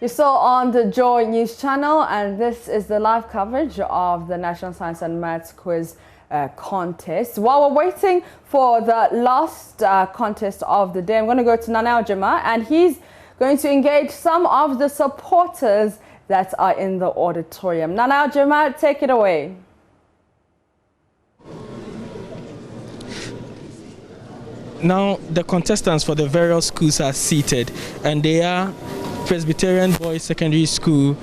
You're still on the JoyNews channel, and this is the live coverage of the National Science and Maths Quiz contest. While we're waiting for the last contest of the day, I'm going to go to Nanao Jama, and he's going to engage some of the supporters that are in the auditorium. Nanao Jama, take it away. Now, the contestants for the various schools are seated, and they are Presbyterian Boys Secondary School,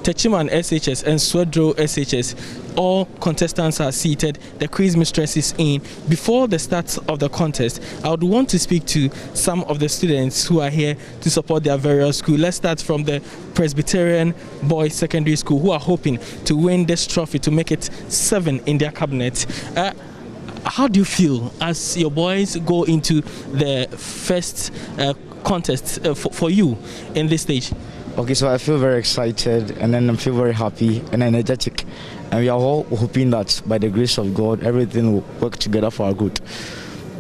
Techiman SHS, and Swedru SHS. All contestants are seated. The quiz mistress is in. Before the start of the contest, I would want to speak to some of the students who are here to support their various schools. Let's start from the Presbyterian Boys Secondary School, who are hoping to win this trophy to make it 7 in their cabinet. How do you feel as your boys go into the first contest for you in this stage? Okay, so I feel very excited, and then I feel very happy and energetic, and we are all hoping that by the grace of God everything will work together for our good.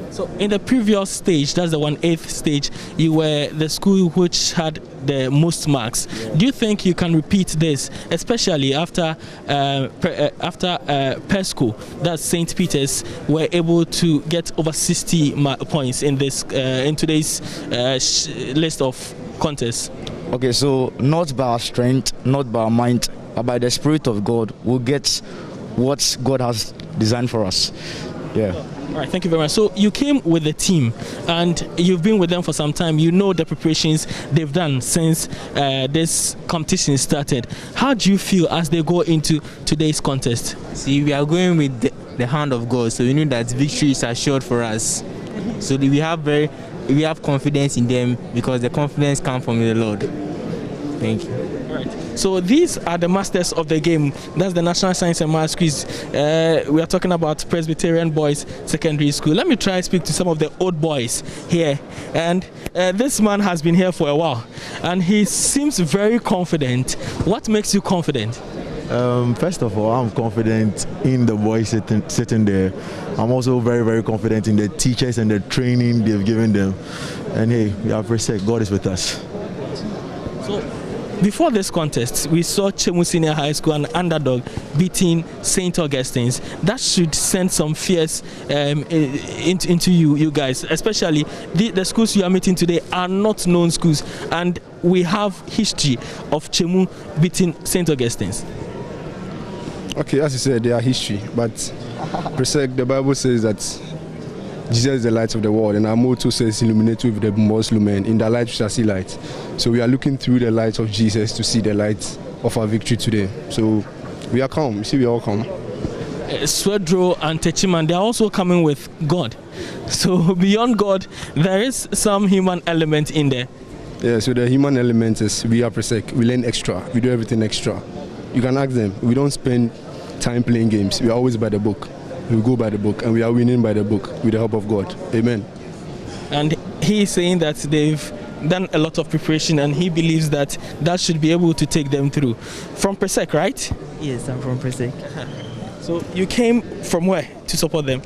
So in the previous stage, that's the 1/8 stage, you were the school which had the most marks. Yeah. Do you think you can repeat this, especially after per school, that St. Peter's were able to get over 60 points in this in today's list of contests? Okay, so not by our strength, not by our mind, but by the Spirit of God, we'll get what God has designed for us. Yeah. All right, thank you very much. So you came with the team, and you've been with them for some time. You know the preparations they've done since this competition started. How do you feel as they go into today's contest? See, we are going with the hand of God, so we know that victory is assured for us. So we have confidence in them, because the confidence comes from the Lord. Thank you. All right. So these are the masters of the game. That's the National Science and Maths Quiz. We are talking about Presbyterian Boys Secondary School. Let me try and speak to some of the old boys here. And this man has been here for a while, and he seems very confident. What makes you confident? First of all, I'm confident in the boys sitting there. I'm also very, very confident in the teachers and the training they've given them. And hey, we are PRESEC. God is with us. So, before this contest, we saw Chemu Senior High School, an underdog, beating St. Augustine's. That should send some fears into you guys, especially the schools you are meeting today are not known schools, and we have history of Chemu beating St. Augustine's. Okay, as you said, they are history, but PRESEC, the Bible says that Jesus is the light of the world, and our motto says, illuminate with the most lumen. In the light we shall see light. So we are looking through the light of Jesus to see the light of our victory today. So we are calm. You see, we are all calm. Swedru and Techiman, they are also coming with God. So beyond God, there is some human element in there. Yeah, so the human element is we are PRESEC. We learn extra. We do everything extra. You can ask them. We don't spend time playing games. We are always by the book. We go by the book, and we are winning by the book with the help of God. Amen. And he is saying that they've done a lot of preparation, and he believes that that should be able to take them through. From PRESEC, right? Yes, I'm from PRESEC. So you came from where to support them?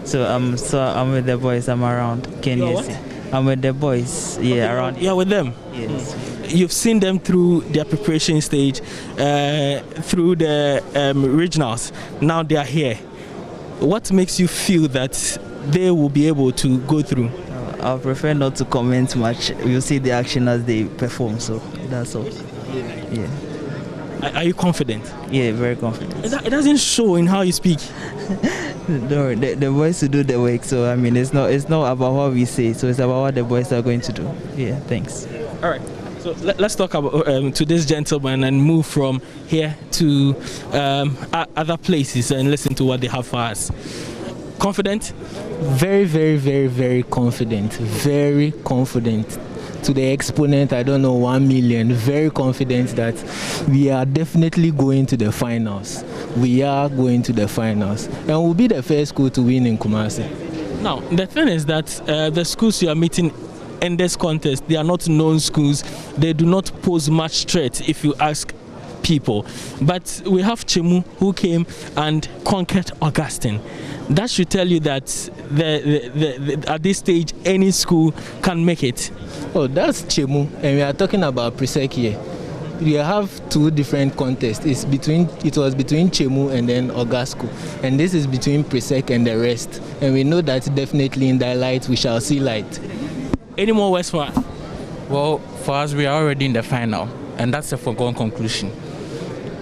So I'm with the boys. I'm around Kenya. I'm with the boys. Yeah, okay, around. You're with them? Yes. You've seen them through their preparation stage, through the regionals. Now they are here. What makes you feel that they will be able to go through? I prefer not to comment much. We'll see the action as they perform, so that's all. Yeah. Are you confident? Yeah, very confident. It doesn't show in how you speak. No, the boys will do the work, so I mean it's not about what we say, so it's about what the boys are going to do. Yeah, thanks. All right. So let's talk about to this gentleman and move from here to other places and listen to what they have for us. Confident? Very, very, very, very confident. Very confident. To the exponent, I don't know, 1 million. Very confident that we are definitely going to the finals. We are going to the finals. And we'll be the first school to win in Kumasi. Now, the thing is that the schools you are meeting in this contest, they are not known schools. They do not pose much threat if you ask people. But we have Chemu, who came and conquered Augustine. That should tell you that at this stage, any school can make it. Oh, that's Chemu, and we are talking about PRESEC here. we have two different contests. It was between Chemu and then Ogasco, and this is between PRESEC and the rest. And we know that definitely in that light we shall see light. Any more words for us? Well, for us, we are already in the final, and that's a foregone conclusion.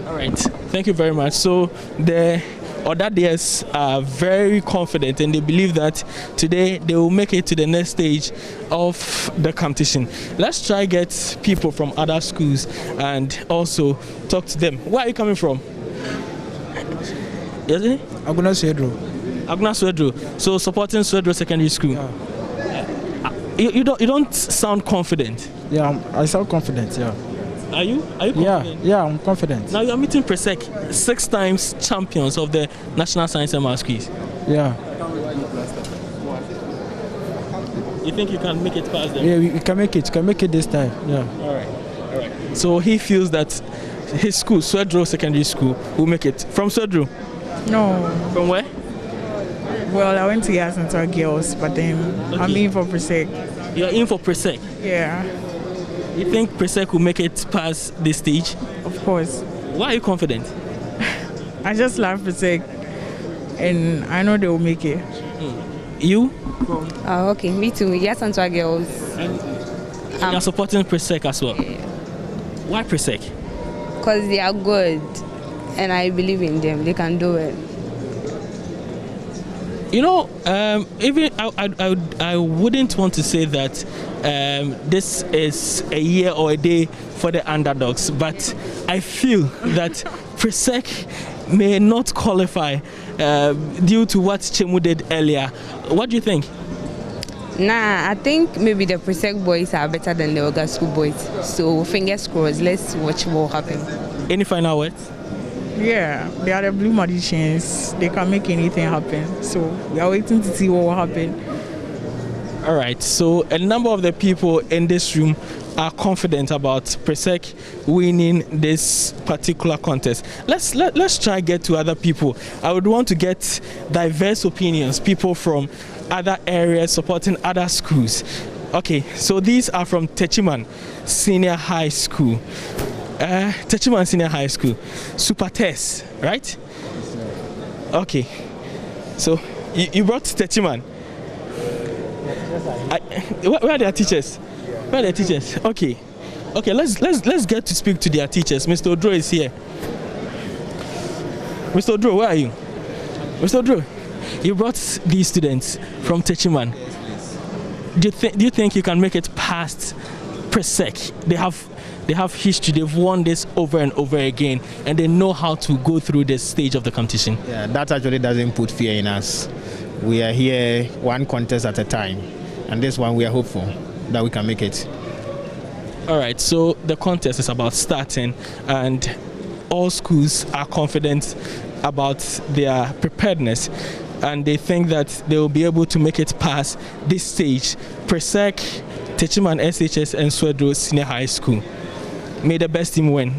All right, thank you very much. So the Odadias are very confident, and they believe that today they will make it to the next stage of the competition. Let's try get people from other schools and also talk to them. Where are you coming from? Yes, Aguna Swedru. Aguna Swedru. So supporting Swedru Secondary School. Yeah. You don't sound confident. Yeah, I sound confident. Yeah. Are you confident? Yeah, I'm confident. Now you're meeting PRESEC, 6 times champions of the National Science and Maths Quiz. Yeah. You think you can make it past them? Yeah, we can make it. Can make it this time. Yeah. All right. So he feels that his school, Swedru Secondary School, will make it. From Swedru? No. From where? Well, I went to Yeast and Girls, but then I'm in for PRESEC. You're in for PRESEC? Yeah. You think PRESEC will make it past this stage? Of course. Why are you confident? I just love PRESEC, and I know they will make it. You? Oh, okay. Me too. Yeast and Girls. And you're supporting PRESEC as well? Yeah. Why PRESEC? Because they are good, and I believe in them. They can do it. You know, even I wouldn't want to say that this is a year or a day for the underdogs, but I feel that PRESEC may not qualify due to what Chemu did earlier. What do you think? Nah, I think maybe the PRESEC boys are better than the Ogasco boys. So fingers crossed. Let's watch what will happen. Any final words? Yeah, they are the blue magicians. They can make anything happen. So we are waiting to see what will happen. All right. So a number of the people in this room are confident about PRESEC winning this particular contest. Let's try get to other people. I would want to get diverse opinions, people from other areas supporting other schools. Okay, so these are from Techiman Senior High School. Techiman Senior High School. Super test, right? Okay. So you brought Techiman. Where are their teachers? Where are their teachers? Okay. Okay, let's get to speak to their teachers. Mr. Odro is here. Mr. Odro, where are you? Mr. Odro, you brought these students from Techiman. Do you think you can make it past PRESEC? They have history. They've won this over and over again, and they know how to go through this stage of the competition. Yeah, that actually doesn't put fear in us. We are here one contest at a time, and this one we are hopeful that we can make it. All right, so the contest is about starting, and all schools are confident about their preparedness, and they think that they will be able to make it past this stage. PRESEC, Techiman SHS, and Swedru Senior High School. May the best team win.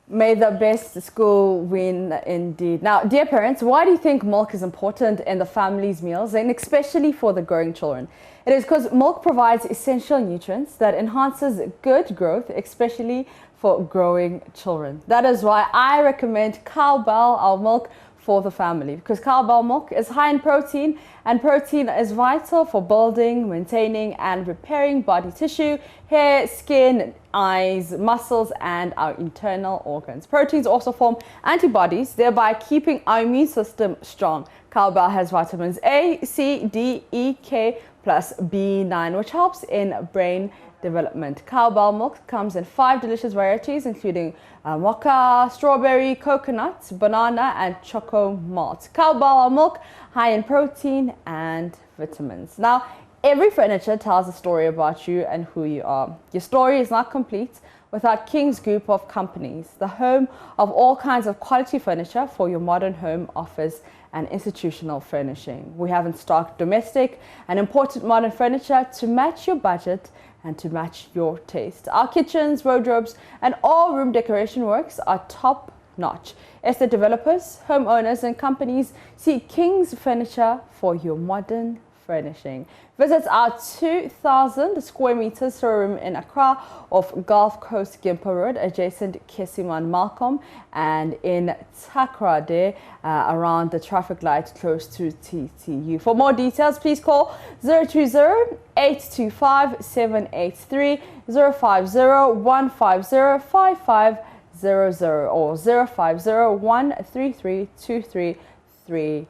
May the best school win indeed. Now, dear parents, why do you think milk is important in the family's meals, and especially for the growing children? It is because milk provides essential nutrients that enhances good growth, especially for growing children. That is why I recommend Cowbell, our milk for the family, because Cowbell milk is high in protein, and protein is vital for building, maintaining and repairing body tissue, hair, skin, eyes, muscles and our internal organs. Proteins also form antibodies, thereby keeping our immune system strong. Cowbell has vitamins A, C, D, E, K plus B9, which helps in brain development. Cowbell milk comes in 5 delicious varieties, including mocha, strawberry, coconut, banana and choco malt. Cowbell milk, high in protein and vitamins. Now, every furniture tells a story about you and who you are. Your story is not complete with our King's Group of companies, the home of all kinds of quality furniture for your modern home, office and institutional furnishing. We have in stock domestic and imported modern furniture to match your budget and to match your taste. Our kitchens, wardrobes and all room decoration works are top notch. Estate developers, homeowners and companies seek King's Furniture for your modern furnishing. Visit our 2,000 square meters showroom in Accra off Gulf Coast Gimpo Road, adjacent Techiman Malcolm, and in Takrade around the traffic light close to TTU. For more details, please call 020-825-783, 050-150-5500 or 050-133-2330.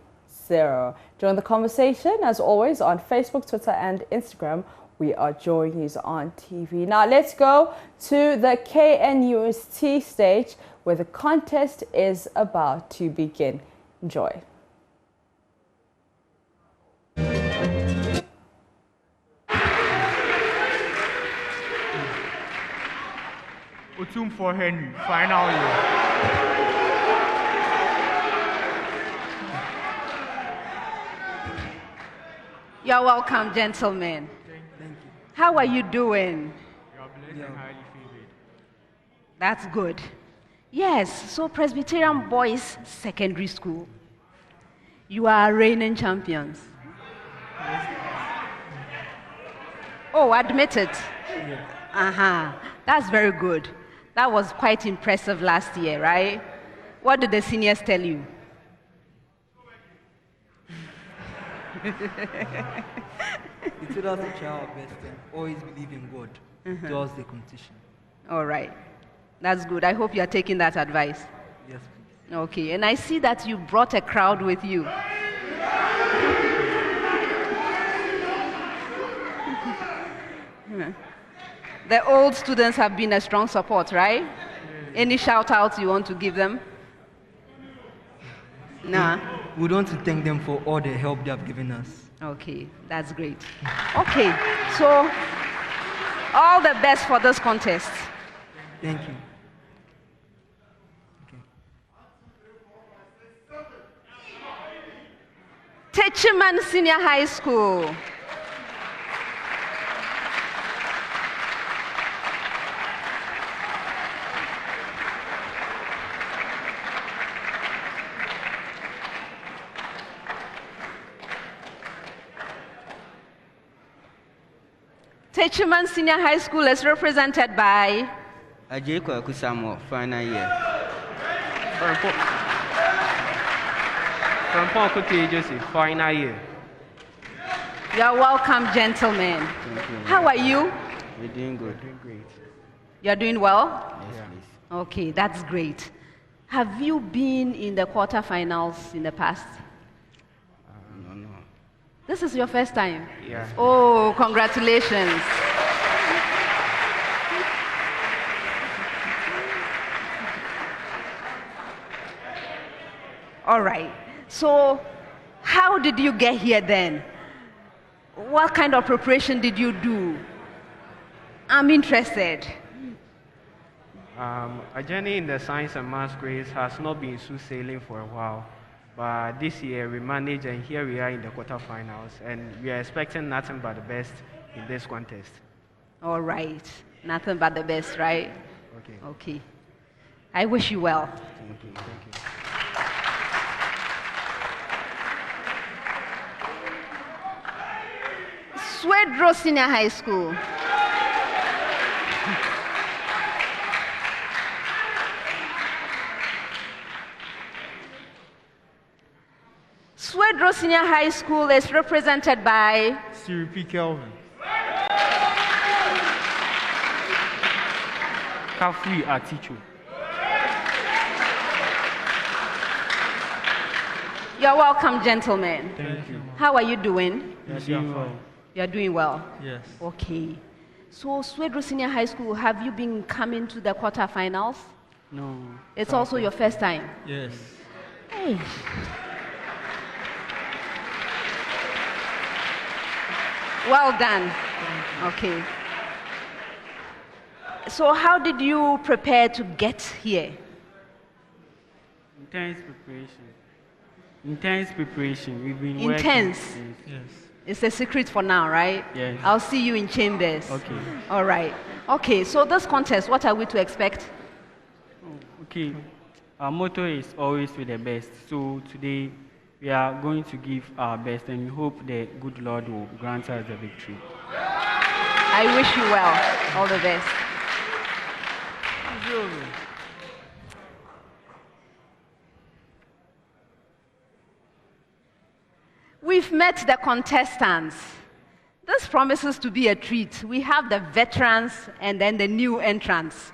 Join the conversation, as always, on Facebook, Twitter and Instagram. We are JoyNews on TV. Now let's go to the KNUST stage where the contest is about to begin. Enjoy. Utum for Henry, final year. You're welcome, gentlemen. Thank you. How are you doing? You're blessed and highly favored. That's good. Yes, so Presbyterian Boys Secondary School. You are reigning champions. Oh, admit it. Yeah. That's very good. That was quite impressive last year, right? What did the seniors tell you? They told us to try our best and always believe in God towards the competition. All right. That's good. I hope you are taking that advice. Yes, please. Okay. And I see that you brought a crowd with you. The old students have been a strong support, right? Any shout outs you want to give them? Nah. We would want to thank them for all the help they have given us. Okay, that's great. Okay, so all the best for this contest. Thank you. Techiman Senior High School. Techiman Senior High School is represented by Ajeko Akusamo, final year. From Paul Kuti Joseph, final year. You are welcome, gentlemen. Thank you. How are you? We're doing good. Doing great. You are doing well? Yes, please. Okay, that's great. Have you been in the quarterfinals in the past? No. This is your first time? Yeah. Oh, congratulations. All right. So, how did you get here then? What kind of preparation did you do? I'm interested. A journey in the science and maths grades has not been smooth sailing for a while. But this year we managed, and here we are in the quarterfinals, and we are expecting nothing but the best in this contest. All right. Nothing but the best, right? Okay. Okay. I wish you well. Thank you. Thank you. Swedru Senior High School. Swedru Senior High School is represented by Siri P. Kelvin. Kafui Atichu. You're welcome, gentlemen. Thank you. How are you doing? Yes, you are. You're doing well? Yes. Okay. So, Swedru Senior High School, have you been coming to the quarterfinals? No. It's also your first time? Yes. Hey. Well done. Okay. So how did you prepare to get here? Intense preparation. Intense preparation. We've been Intense. working. Yes. It's a secret for now, right? Yes. I'll see you in chambers. Okay. All right. Okay, so this contest, what are we to expect? Okay. Our motto is always with the best. So today we are going to give our best and we hope the good Lord will grant us the victory. I wish you well. All the best. We've met the contestants. This promises to be a treat. We have the veterans and then the new entrants.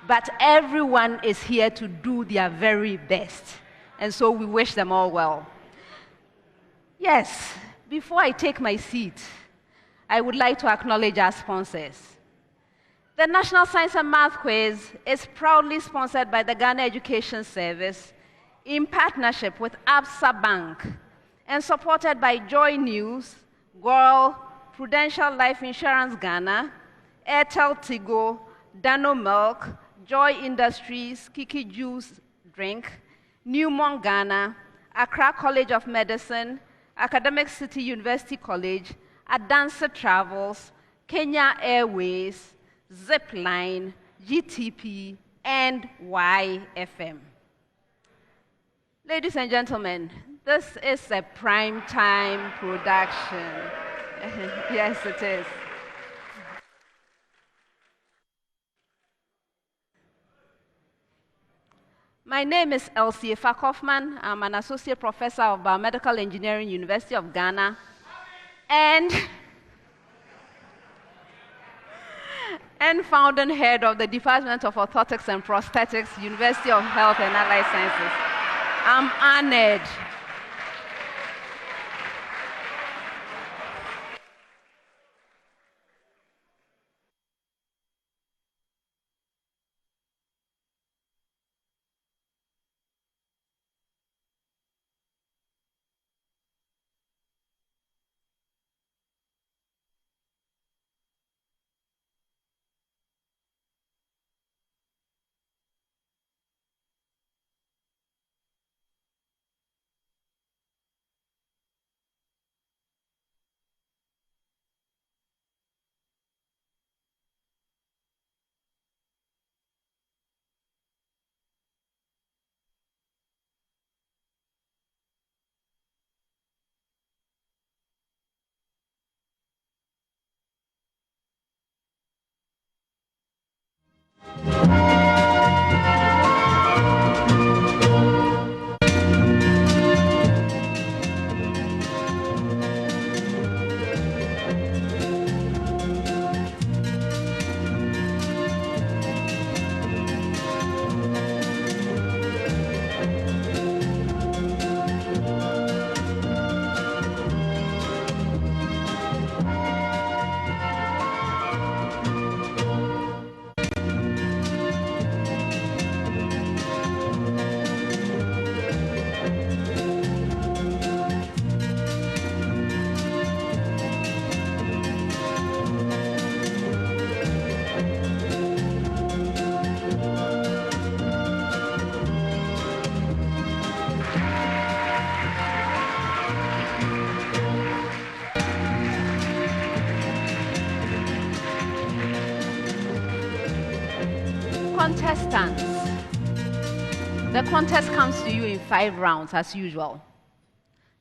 But everyone is here to do their very best. And so we wish them all well. Yes, before I take my seat, I would like to acknowledge our sponsors. The National Science and Math Quiz is proudly sponsored by the Ghana Education Service in partnership with Absa Bank and supported by JoyNews, GORL, Prudential Life Insurance Ghana, Airtel Tigo, Dano Milk, Joy Industries, Kiki Juice Drink, Newmont Ghana, Accra College of Medicine, Academic City University College, Adansa Travels, Kenya Airways, Zipline, GTP, and YFM. Ladies and gentlemen, this is a prime time production. Yes, it is. My name is Elsie Kaufman. I'm an associate professor of biomedical engineering, University of Ghana, and founding head of the Department of Orthotics and Prosthetics, University of Health and Allied Sciences. I'm honored. Contestants, the contest comes to you in 5 rounds as usual.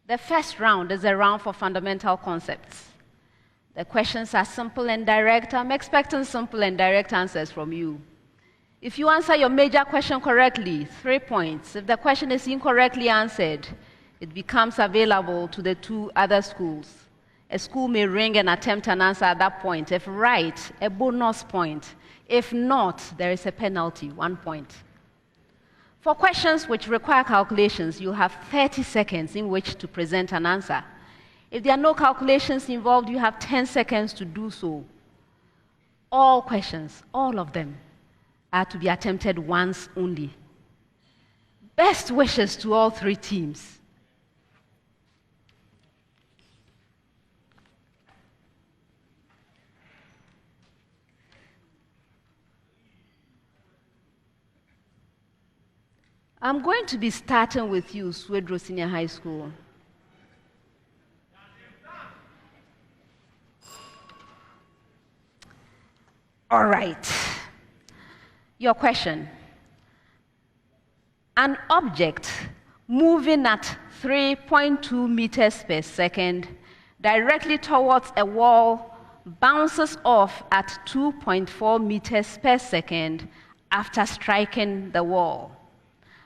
The first round is a round for fundamental concepts. The questions are simple and direct. I'm expecting simple and direct answers from you. If you answer your major question correctly, 3 points. If the question is incorrectly answered, it becomes available to the 2 other schools. A school may ring and attempt an answer at that point. If right, a bonus point. If not, there is a penalty, 1 point. For questions which require calculations, you have 30 seconds in which to present an answer. If there are no calculations involved, you have 10 seconds to do so. All questions, all of them, are to be attempted once only. Best wishes to all 3 teams. I'm going to be starting with you, Swedru Senior High School. All right. Your question. An object moving at 3.2 meters per second directly towards a wall bounces off at 2.4 meters per second after striking the wall.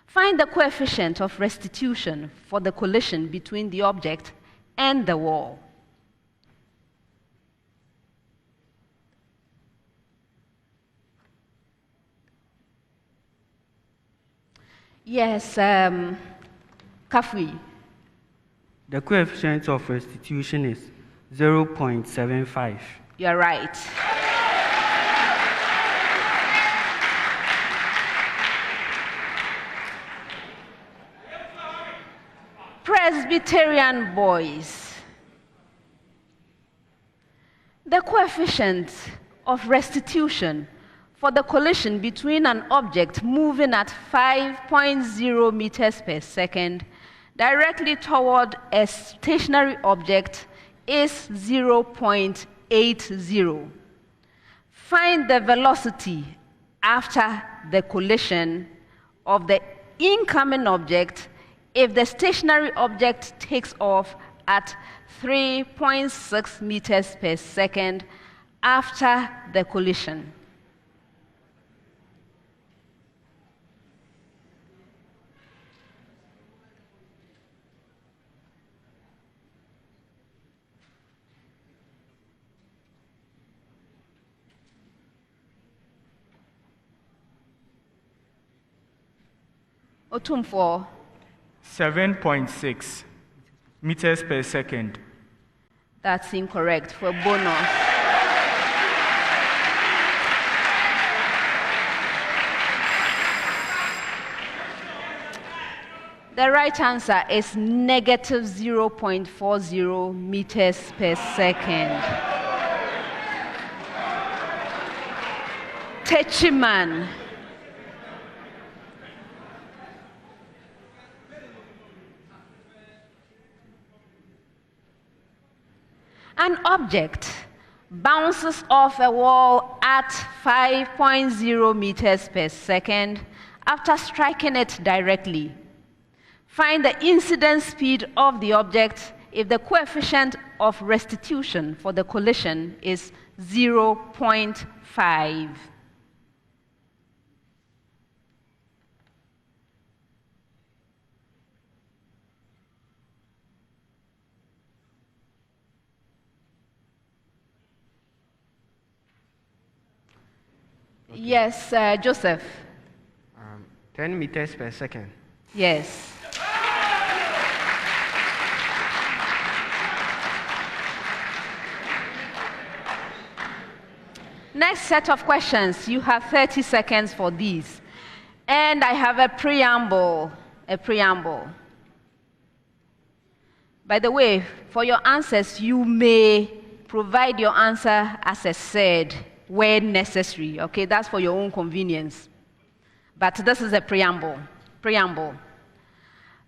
Find the coefficient of restitution for the collision between the object and the wall. Yes, Kafui. The coefficient of restitution is 0.75. You're right. Presbyterian boys. The coefficient of restitution for the collision between an object moving at 5.0 meters per second directly toward a stationary object is 0.80. Find the velocity after the collision of the incoming object if the stationary object takes off at 3.6 meters per second after the collision. Otumfo. 7.6 meters per second. That's incorrect for bonus. The right answer is negative 0.40 meters per second. Techiman. An object bounces off a wall at 5.0 meters per second after striking it directly. Find the incident speed of the object if the coefficient of restitution for the collision is 0.5. Yes, Joseph. 10 meters per second. Yes. Next set of questions, you have 30 seconds for these. And I have a preamble. By the way, for your answers, you may provide your answer as a said where necessary, okay? That's for your own convenience. But this is a preamble.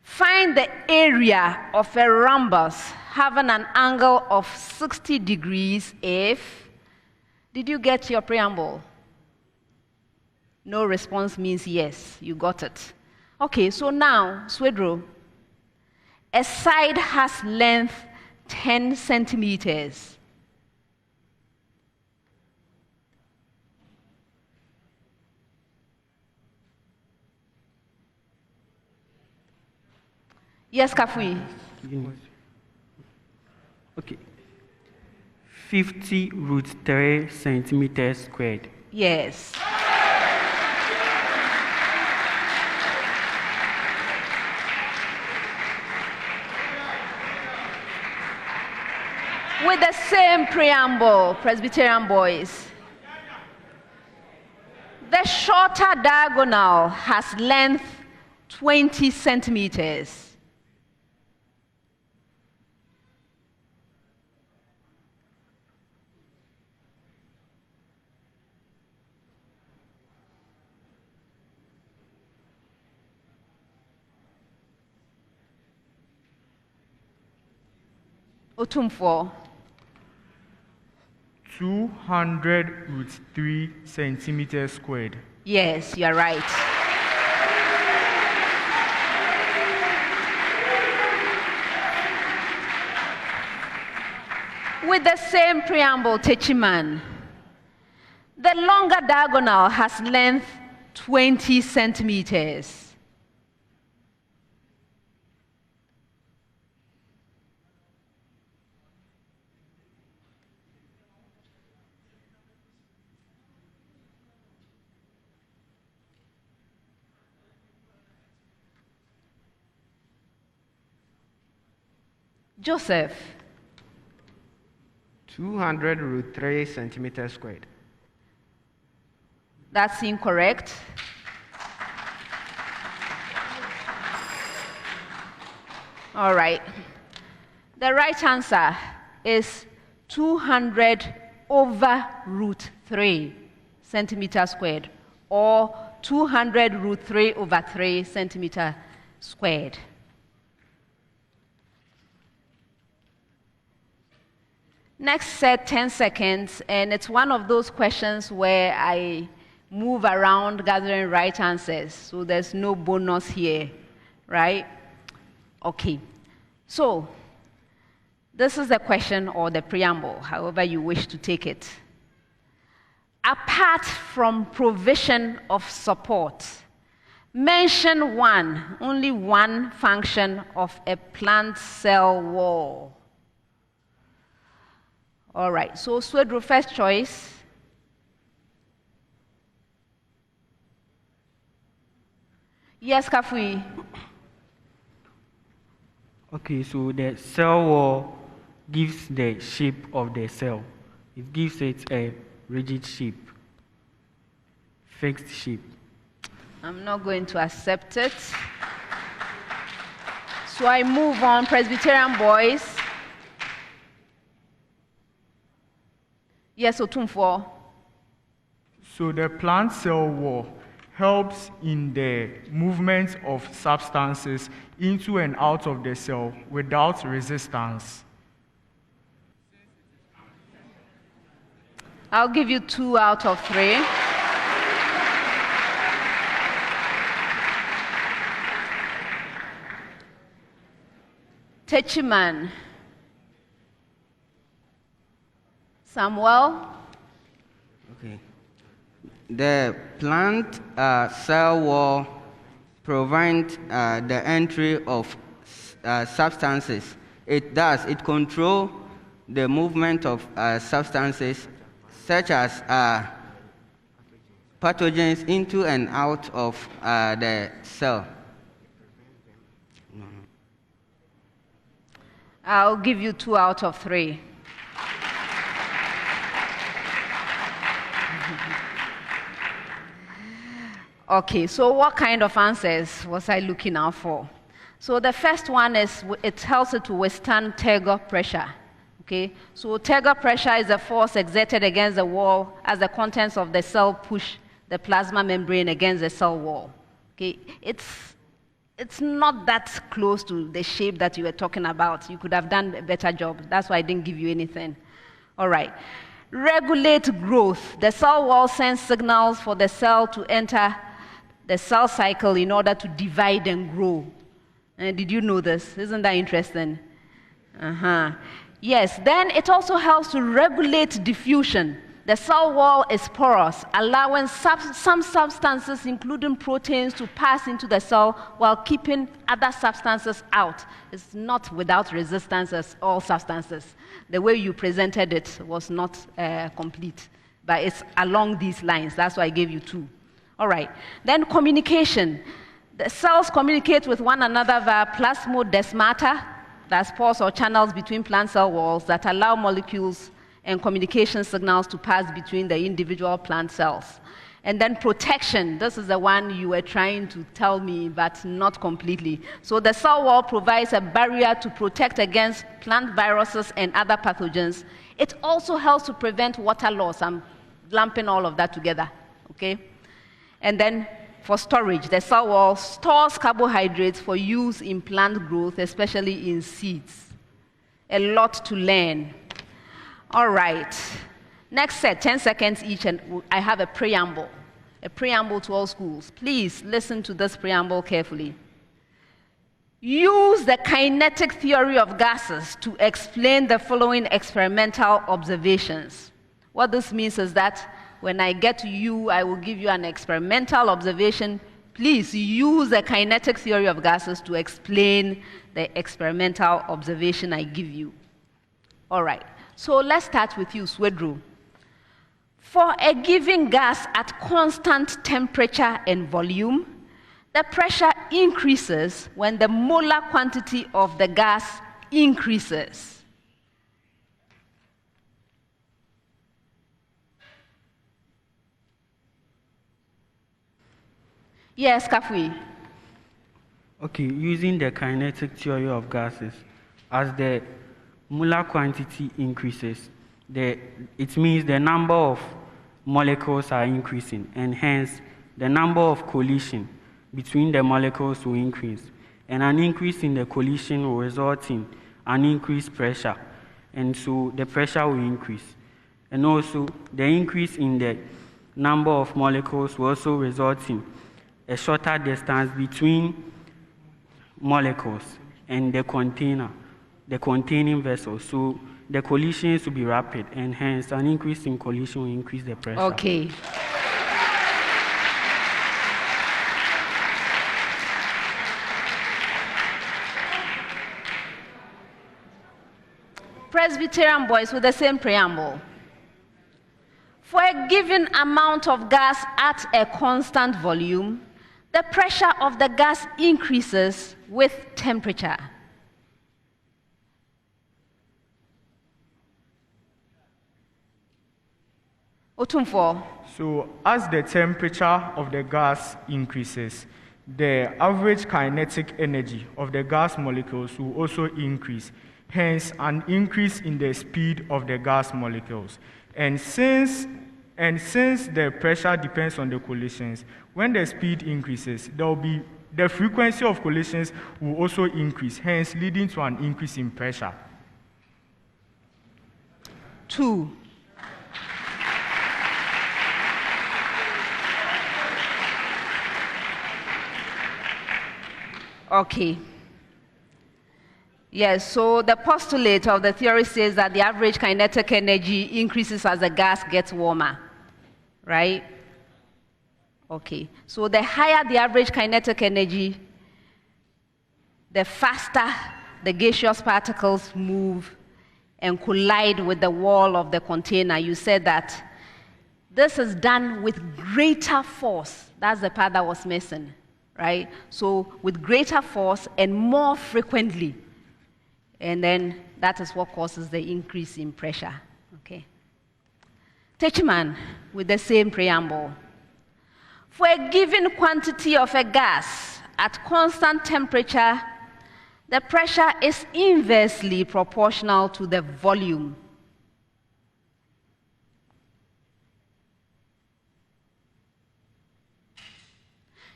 Find the area of a rhombus having an angle of 60 degrees if... Did you get your preamble? No response means yes, you got it. Okay, so now, Swedru, a side has length 10 centimeters. Yes, Kafui. Okay. 50√3 centimeters squared. Yes. With the same preamble, Presbyterian boys. The shorter diagonal has length 20 centimeters. Otumfo. 200√3 centimeters squared. Yes, you are right. With the same preamble, Techiman, the longer diagonal has length 20 centimeters. Joseph. 200√3 centimeters squared. That's incorrect. All right. The right answer is 200/√3 centimeters squared, or 200√3/3 centimeter squared. Next set 10 seconds, and it's one of those questions where I move around gathering right answers, so there's no bonus here, right? Okay, so this is the question or the preamble, however you wish to take it. Apart from provision of support, mention only one function of a plant cell wall. All right, so Swedru, first choice. Yes, Kafui. Okay, so the cell wall gives the shape of the cell. It gives it a rigid shape, fixed shape. I'm not going to accept it. So I move on, Presbyterian boys. Yes, Otumfo. So the plant cell wall helps in the movement of substances into and out of the cell without resistance. I'll give you 2 out of 3. Techiman. Samuel. Okay. The plant cell wall prevents the entry of substances. It controls the movement of substances such as pathogens into and out of the cell. I'll give you 2 out of 3. Okay, so what kind of answers was I looking out for? So the first one is it helps it to withstand turgor pressure. Okay, so turgor pressure is a force exerted against the wall as the contents of the cell push the plasma membrane against the cell wall. Okay, it's not that close to the shape that you were talking about. You could have done a better job. That's why I didn't give you anything. All right. Regulate growth. The cell wall sends signals for the cell to enter the cell cycle in order to divide and grow. Did you know this? Isn't that interesting? Yes, then it also helps to regulate diffusion. The cell wall is porous, allowing some substances, including proteins, to pass into the cell while keeping other substances out. It's not without resistance as all substances. The way you presented it was not complete, but it's along these lines. That's why I gave you 2. All right. Then communication. The cells communicate with one another via plasmodesmata, that's pores or channels between plant cell walls that allow molecules and communication signals to pass between the individual plant cells. And then protection. This is the one you were trying to tell me, but not completely. So the cell wall provides a barrier to protect against plant viruses and other pathogens. It also helps to prevent water loss. I'm lumping all of that together, okay? And then for storage, the cell wall stores carbohydrates for use in plant growth, especially in seeds. A lot to learn. All right. Next set, 10 seconds each, and I have a preamble to all schools. Please listen to this preamble carefully. Use the kinetic theory of gases to explain the following experimental observations. What this means is that when I get to you, I will give you an experimental observation. Please use the kinetic theory of gases to explain the experimental observation I give you. All right, so let's start with you, Swedru. For a given gas at constant temperature and volume, the pressure increases when the molar quantity of the gas increases. Yes, Kafui. Okay, using the kinetic theory of gases, as the molar quantity increases, it means the number of molecules are increasing, and hence the number of collisions between the molecules will increase. And an increase in the collision will result in an increased pressure, and so the pressure will increase. And also, the increase in the number of molecules will also result in a shorter distance between molecules and the container, the containing vessel. So the collisions will be rapid, and hence an increase in collision will increase the pressure. Okay. Presbyterian boys with the same preamble. For a given amount of gas at a constant volume, the pressure of the gas increases with temperature. Otumfo. So as the temperature of the gas increases, the average kinetic energy of the gas molecules will also increase, hence an increase in the speed of the gas molecules. And since the pressure depends on the collisions, when the speed increases, the frequency of collisions will also increase, hence leading to an increase in pressure. 2. Okay. Yes, so the postulate of the theory says that the average kinetic energy increases as the gas gets warmer, right? Okay, so the higher the average kinetic energy, the faster the gaseous particles move and collide with the wall of the container. You said that this is done with greater force. That's the part that was missing, right? So with greater force and more frequently. And then that is what causes the increase in pressure. Okay. Techiman with the same preamble. For a given quantity of a gas at constant temperature, the pressure is inversely proportional to the volume.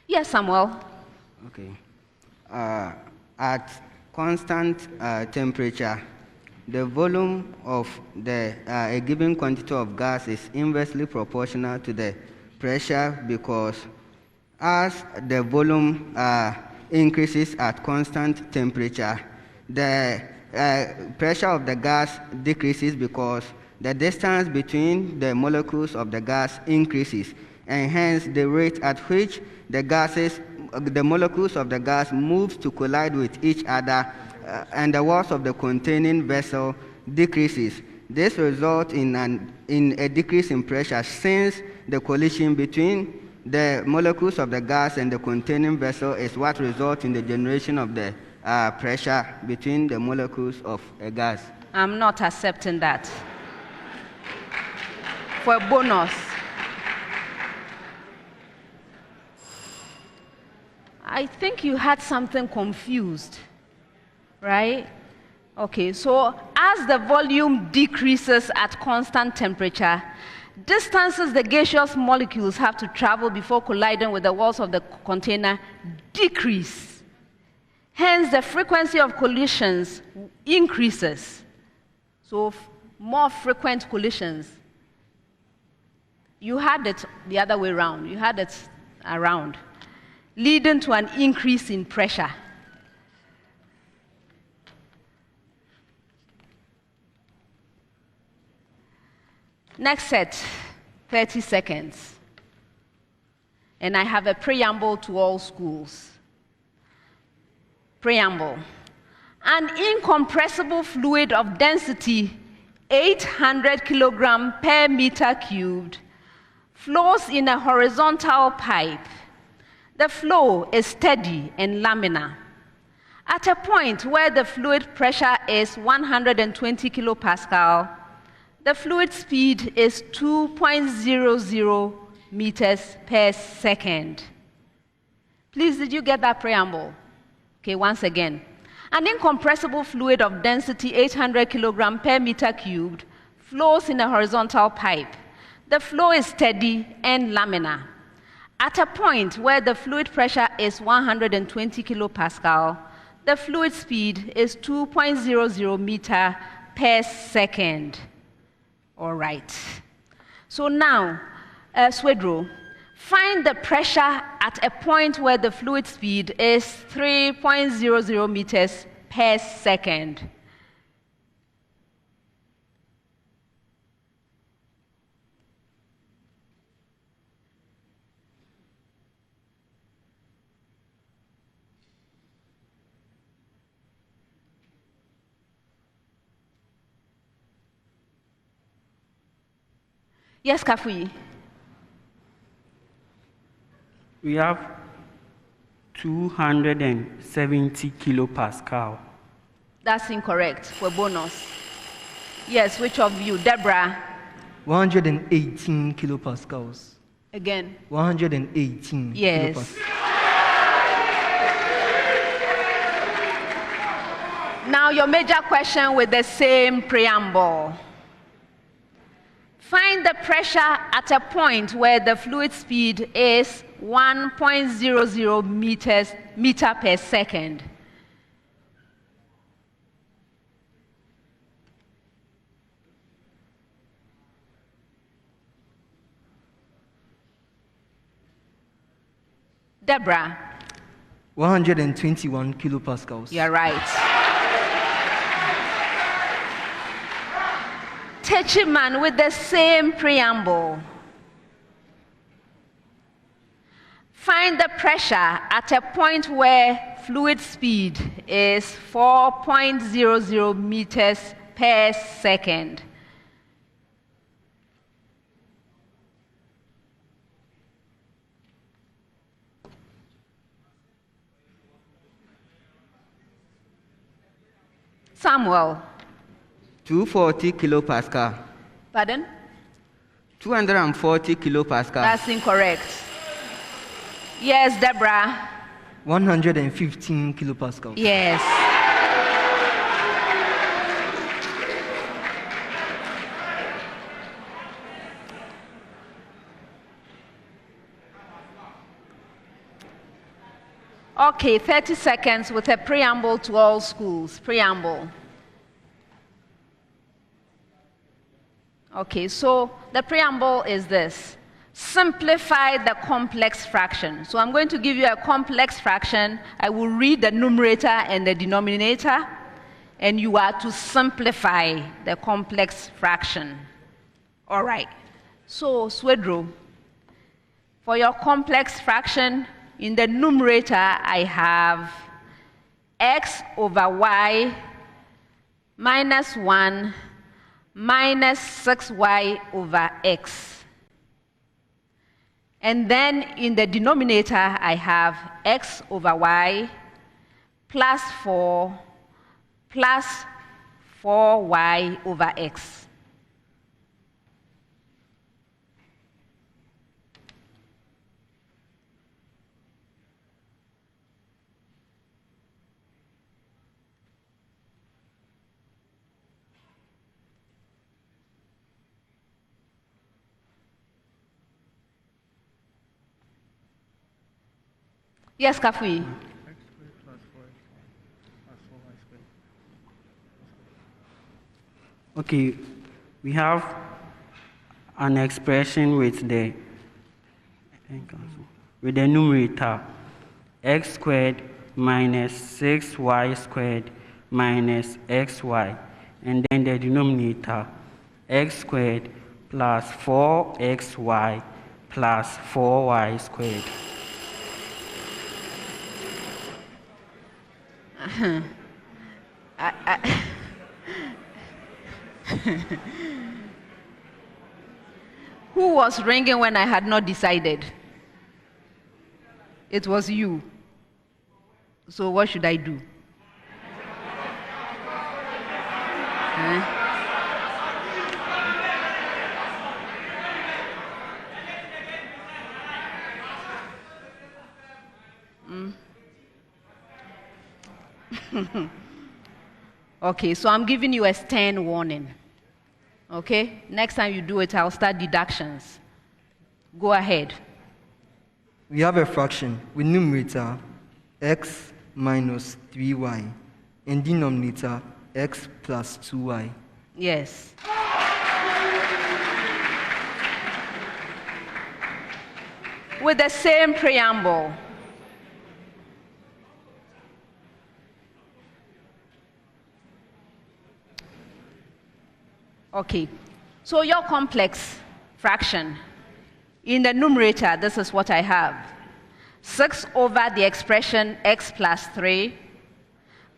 Yes, Samuel. Okay. At constant temperature, the volume of a given quantity of gas is inversely proportional to the pressure, because as the volume increases at constant temperature, the pressure of the gas decreases because the distance between the molecules of the gas increases, and hence the rate at which the molecules of the gas move to collide with each other and the walls of the containing vessel decreases. This results in a decrease in pressure, since the collision between the molecules of the gas and the containing vessel is what results in the generation of the pressure between the molecules of a gas. I'm not accepting that. For a bonus. I think you had something confused, right? Okay, so as the volume decreases at constant temperature, distances the gaseous molecules have to travel before colliding with the walls of the container decrease. Hence, hence the frequency of collisions increases. So more frequent collisions. You had it the other way around. You had it around, leading to an increase in pressure. Next set, 30 seconds. And I have a preamble to all schools. Preamble. An incompressible fluid of density 800 kilogram per meter cubed flows in a horizontal pipe. The flow is steady and laminar. At a point where the fluid pressure is 120 kilopascal, the fluid speed is 2.00 meters per second. Please, did you get that preamble? Okay, once again. An incompressible fluid of density 800 kilogram per meter cubed flows in a horizontal pipe. The flow is steady and laminar. At a point where the fluid pressure is 120 kilopascal, the fluid speed is 2.00 meter per second. All right. So now, Swedru, find the pressure at a point where the fluid speed is 3.00 meters per second. Yes, Kafui. We have 270 kilopascal. That's incorrect for bonus. Yes, which of you? Deborah? 118 kilopascals. Again? 118 yes. kilopascals. Now your major question with the same preamble. Find the pressure at a point where the fluid speed is 1.00 meter per second. Deborah? 121 kilopascals. You're right. Techiman with the same preamble. Find the pressure at a point where fluid speed is 4.00 meters per second. Samuel? 240 kilopascal. Pardon? 240 kilopascal. That's incorrect. Yes, Deborah? 115 kilopascals. Yes. Okay, 30 seconds with a preamble to all schools. Preamble. Okay, so the preamble is this. Simplify the complex fraction. So I'm going to give you a complex fraction. I will read the numerator and the denominator, and you are to simplify the complex fraction. All right. So, Swedru, for your complex fraction, in the numerator, I have x over y minus 1 minus 6y over x. And then in the denominator, I have x over y plus 4 plus 4y over x. Yes, Kafui. Okay, we have an expression with the numerator x squared minus 6y squared minus xy, and then the denominator x squared plus 4xy plus 4y squared. Who was ringing when I had not decided? It was you. So what should I do? Okay, so I'm giving you a stern warning. Okay? Next time you do it, I'll start deductions. Go ahead. We have a fraction with numerator x minus 3y and denominator x plus 2y. Yes. With the same preamble. Okay, so your complex fraction, in the numerator, this is what I have. 6 over the expression x plus 3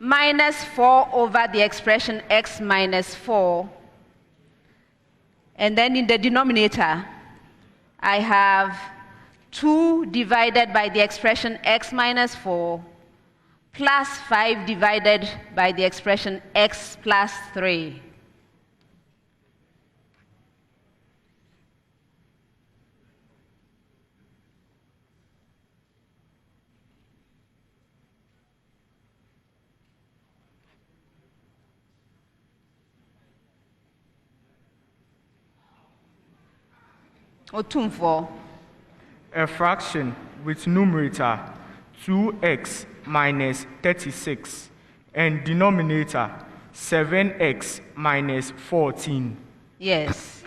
minus 4 over the expression x minus 4. And then in the denominator, I have 2 divided by the expression x minus 4 plus 5 divided by the expression x plus 3. A fraction with numerator 2x minus 36 and denominator 7x minus 14. Yes.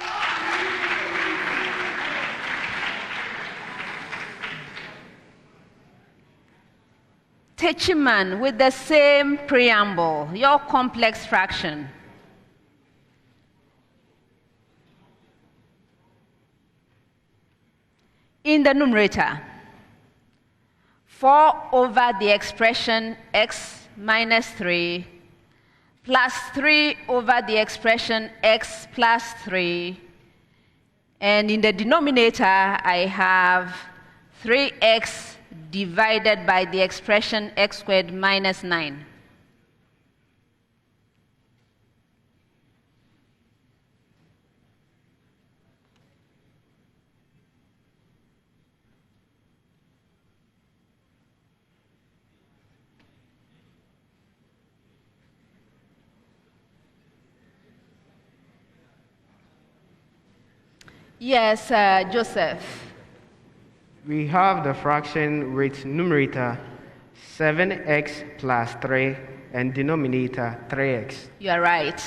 Techiman with the same preamble, your complex fraction. In the numerator, 4 over the expression x minus 3 plus 3 over the expression x plus 3. And in the denominator, I have 3x divided by the expression x squared minus 9. Yes, Joseph. We have the fraction with numerator 7x plus 3 and denominator 3x. You are right.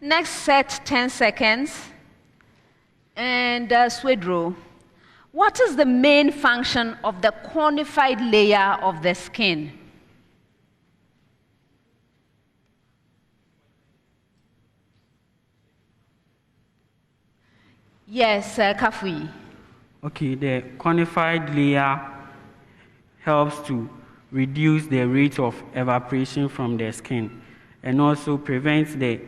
Next set, 10 seconds. And Swedru, what is the main function of the conified layer of the skin? Yes, Kafui. Okay, the conified layer helps to reduce the rate of evaporation from the skin and also prevents the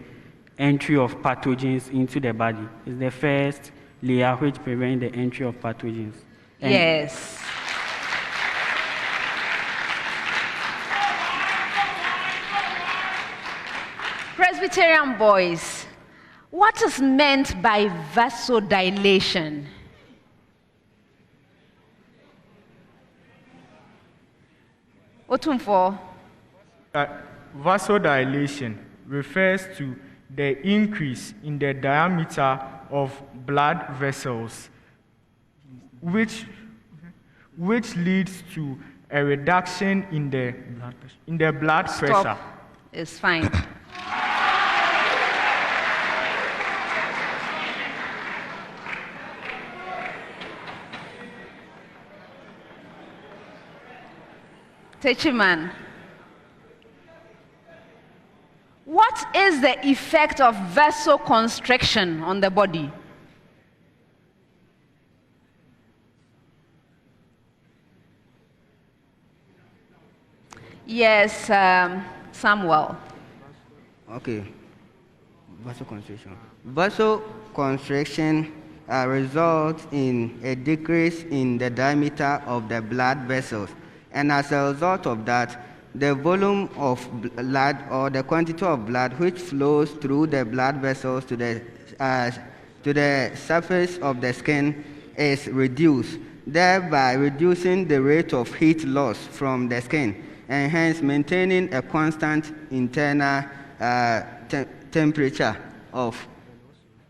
entry of pathogens into the body. It's the first layer which prevents the entry of pathogens. And yes. Presbyterian boys, what is meant by vasodilation? Otumfo. Vasodilation refers to the increase in the diameter of blood vessels, which leads to a reduction in the blood pressure. Stop. It's fine. Techiman, what is the effect of vasoconstriction on the body? Yes, Samuel. Okay. Vasoconstriction. Vasoconstriction results in a decrease in the diameter of the blood vessels. And as a result of that, the volume of blood or the quantity of blood which flows through the blood vessels to the surface of the skin is reduced, thereby reducing the rate of heat loss from the skin, and hence maintaining a constant internal temperature of,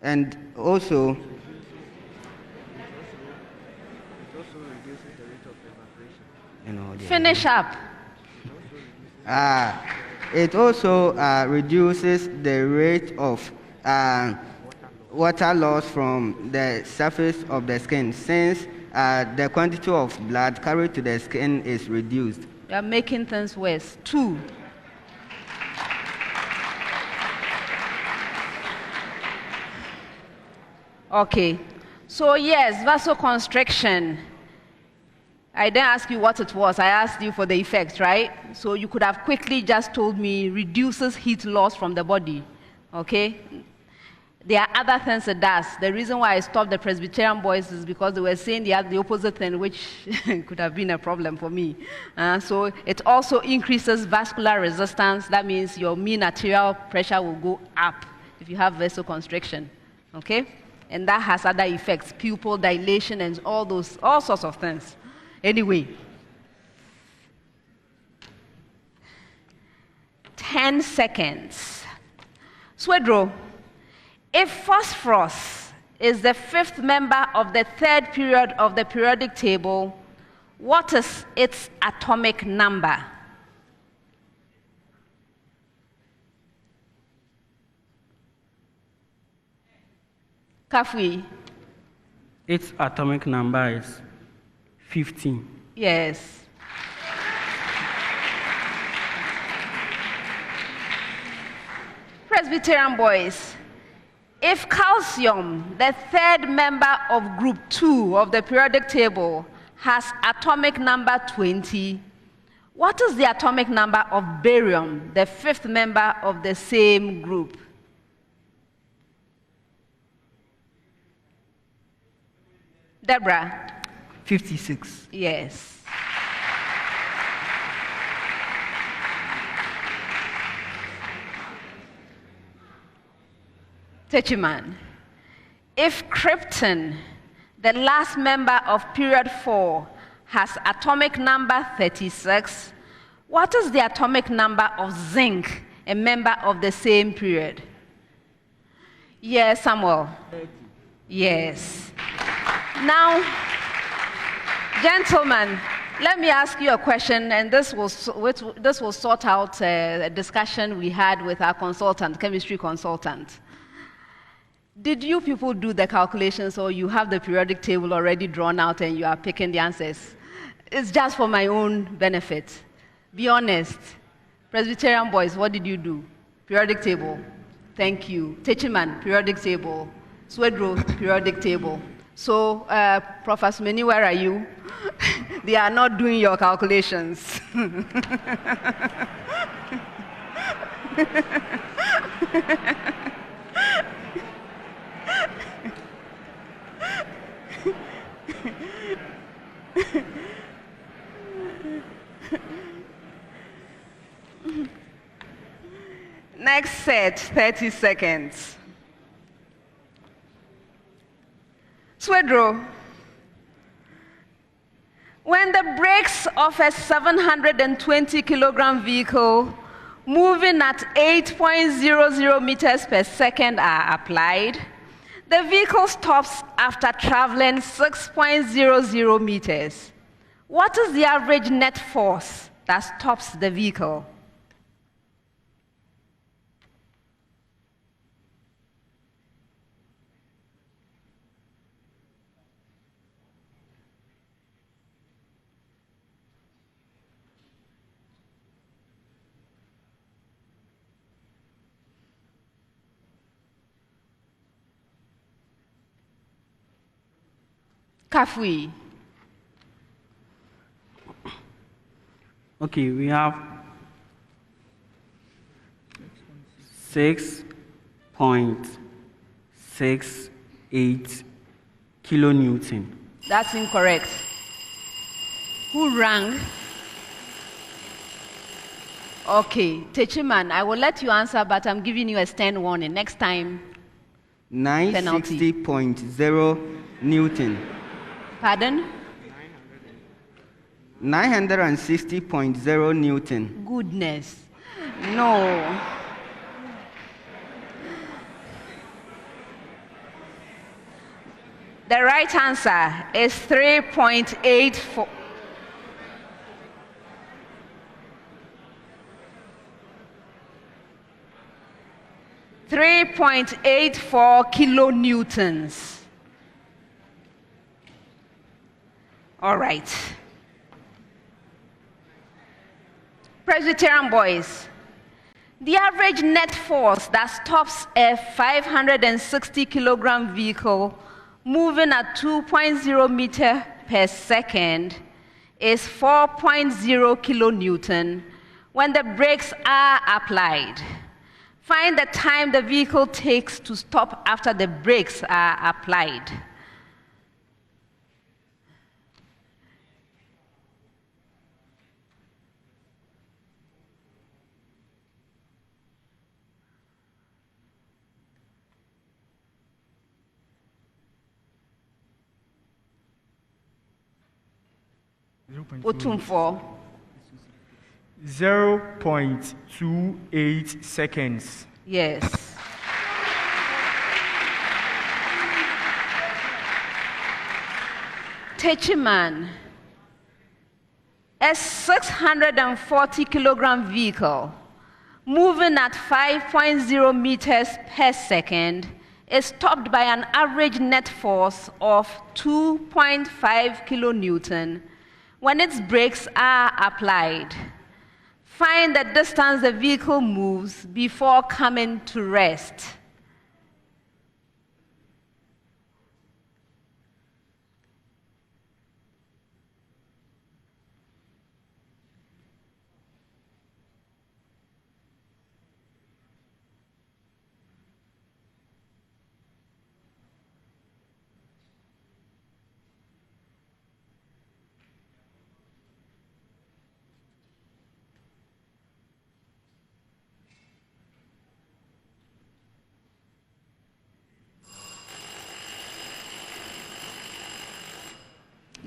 and also finish up. It also reduces the rate of water loss from the surface of the skin, since the quantity of blood carried to the skin is reduced. You are making things worse. 2. Okay. So yes, vasoconstriction. I didn't ask you what it was. I asked you for the effects, right? So you could have quickly just told me reduces heat loss from the body. Okay? There are other things it does. The reason why I stopped the Presbyterian boys is because they were saying the opposite thing, which could have been a problem for me. So it also increases vascular resistance. That means your mean arterial pressure will go up if you have vasoconstriction. Okay? And that has other effects, pupil dilation and all sorts of things. Anyway, 10 seconds. Swedru, if phosphorus is the 5th member of the 3rd period of the periodic table, what is its atomic number? Kafui. Its atomic number is 15. Yes. Presbyterian boys, if calcium, the 3rd member of group 2 of the periodic table, has atomic number 20, what is the atomic number of barium, the 5th member of the same group? Deborah? 56. Yes. Techiman, if krypton, the last member of period 4, has atomic number 36, what is the atomic number of zinc, a member of the same period? Yes, Samuel? 30. Yes. Now, gentlemen, let me ask you a question, and this will sort out a discussion we had with our consultant, chemistry consultant. Did you people do the calculations, or you have the periodic table already drawn out and you are picking the answers? It's just for my own benefit. Be honest. Presbyterian boys, what did you do? Periodic table. Thank you. Techiman, periodic table. Swedru, periodic table. So, Professor Meni, where are you? They are not doing your calculations. Next set, 30 seconds. Swedru, when the brakes of a 720 kilogram vehicle moving at 8.00 meters per second are applied, the vehicle stops after traveling 6.00 meters. What is the average net force that stops the vehicle? Kafui. Okay, we have 6.68 kilonewton. That's incorrect. Who rang? Okay, Techiman, I will let you answer, but I'm giving you a stern warning. Next time, 960.0 Newton. Pardon? 960.0 Newton. Goodness. No. The right answer is 3.84. kilonewtons. All right. Presbyterian boys, the average net force that stops a 560 kilogram vehicle moving at 2.0 meter per second is 4.0 kilonewton when the brakes are applied. Find the time the vehicle takes to stop after the brakes are applied. Otumfo. 0.28 seconds. Yes. Techiman, a 640 kilogram vehicle moving at 5.0 meters per second is stopped by an average net force of 2.5 kilonewton when its brakes are applied. Find the distance the vehicle moves before coming to rest.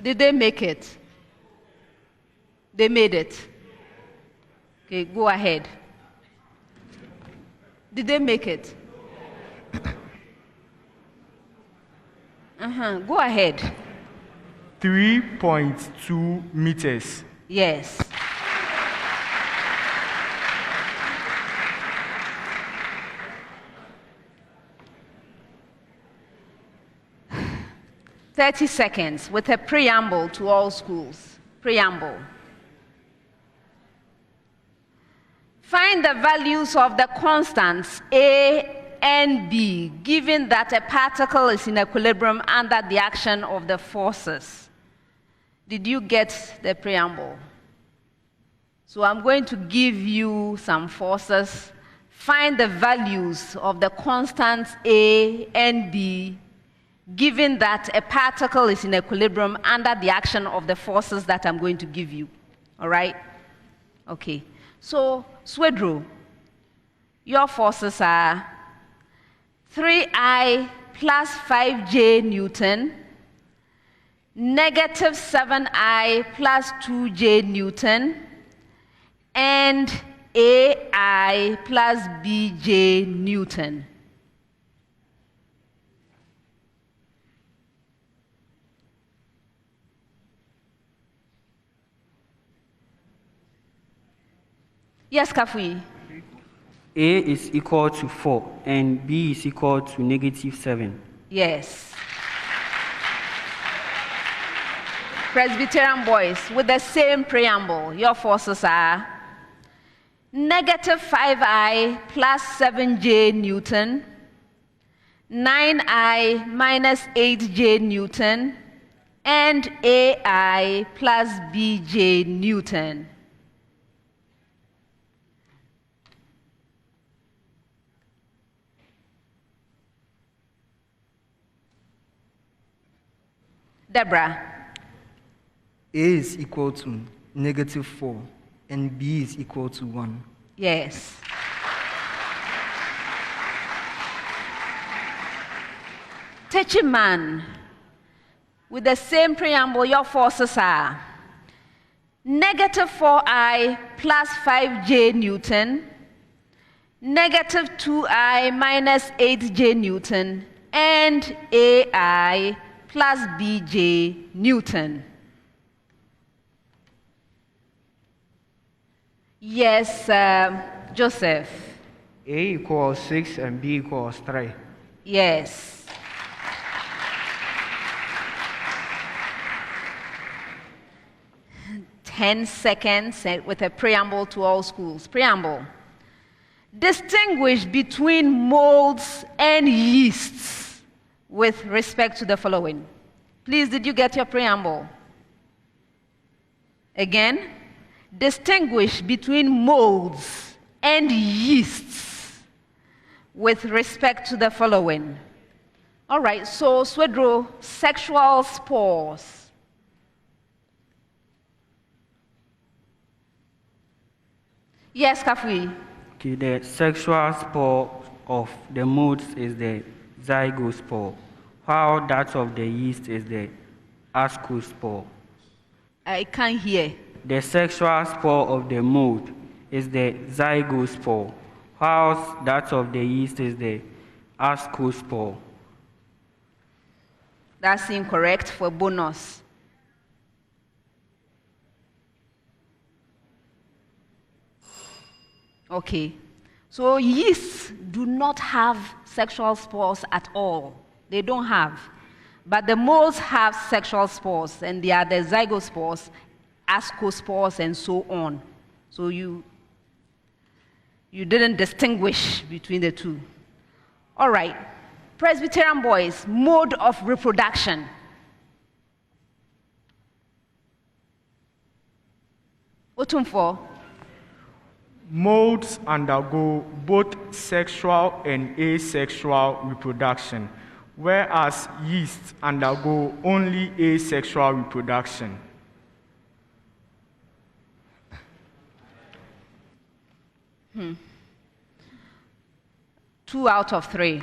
Did they make it? They made it. Okay, go ahead. Did they make it? Go ahead. 3.2 meters. Yes. "30 seconds with a preamble to all schools. Preamble. Find the values of the constants A and B, given that a particle is in equilibrium under the action of the forces." Did you get the preamble? So I'm going to give you some forces. Find the values of the constants A and B, given that a particle is in equilibrium under the action of the forces that I'm going to give you. All right? Okay. So, Swedru, your forces are 3I plus 5J Newton, negative 7I plus 2J Newton, and AI plus BJ Newton. Yes, Kafui. A is equal to 4 and B is equal to -7. Yes. Presbyterian boys, with the same preamble, your forces are -5I plus 7J Newton, 9I minus 8J Newton, and AI plus BJ Newton. Deborah. A is equal to -4 and B is equal to 1. Yes. Techiman, with the same preamble, your forces are -4I plus 5J Newton, -2I minus 8J Newton, and AI plus BJ Newton. Yes, Joseph. A equals 6 and B equals 3. Yes. Ten seconds with a preamble to all schools. Preamble. Distinguish between molds and yeasts with respect to the following. Please, did you get your preamble? Again, distinguish between molds and yeasts with respect to the following. All right, so Swedru, sexual spores. Yes, Kafui. Okay, the sexual spore of the molds is the zygospore, while that of the yeast is the ascospore. I can't hear. The sexual spore of the mold is the zygospore, while that of the yeast is the ascospore. That's incorrect for bonus. Okay. So yeasts do not have sexual spores at all. They don't have. But the molds have sexual spores, and they are the zygospores, ascospores, and so on. So you didn't distinguish between the two. All right. Presbyterian boys, mode of reproduction. Otumfo. Molds undergo both sexual and asexual reproduction, whereas yeasts undergo only asexual reproduction. Two out of three.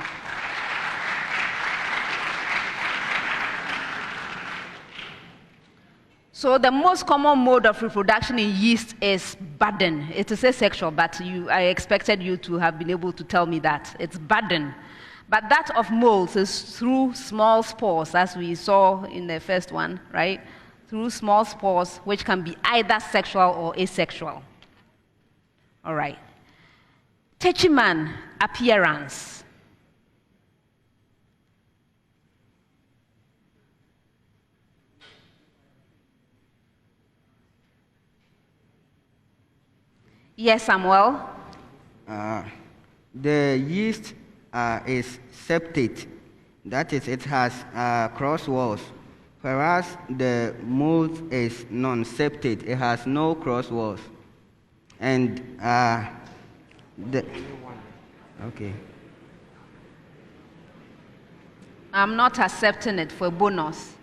So the most common mode of reproduction in yeast is budding. It is asexual, but I expected you to have been able to tell me that. It's budding. But that of molds is through small spores, as we saw in the first one, right? Through small spores, which can be either sexual or asexual. All right. Techiman appearance. Yes, Samuel. The yeast is septate. That is, it has cross walls, whereas the mold is non-septate. It has no cross walls. And okay. I'm not accepting it for bonus.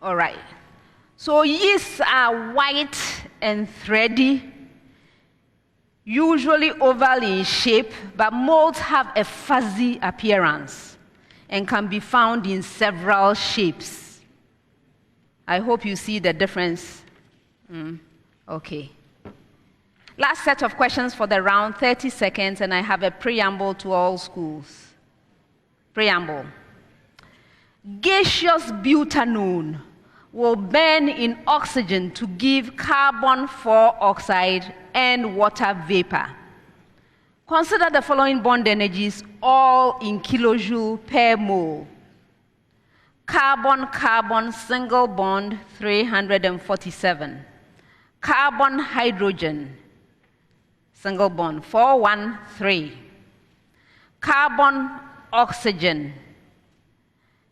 All right. So yeasts are white and thready, usually oval in shape, but molds have a fuzzy appearance and can be found in several shapes. I hope you see the difference. Okay. Last set of questions for the round, 30 seconds, and I have a preamble to all schools. Preamble. Gaseous butanone will burn in oxygen to give carbon 4 oxide and water vapor. Consider the following bond energies, all in kilojoule per mole. Carbon-carbon single bond, 347. Carbon-hydrogen, single bond, 413. Carbon-oxygen,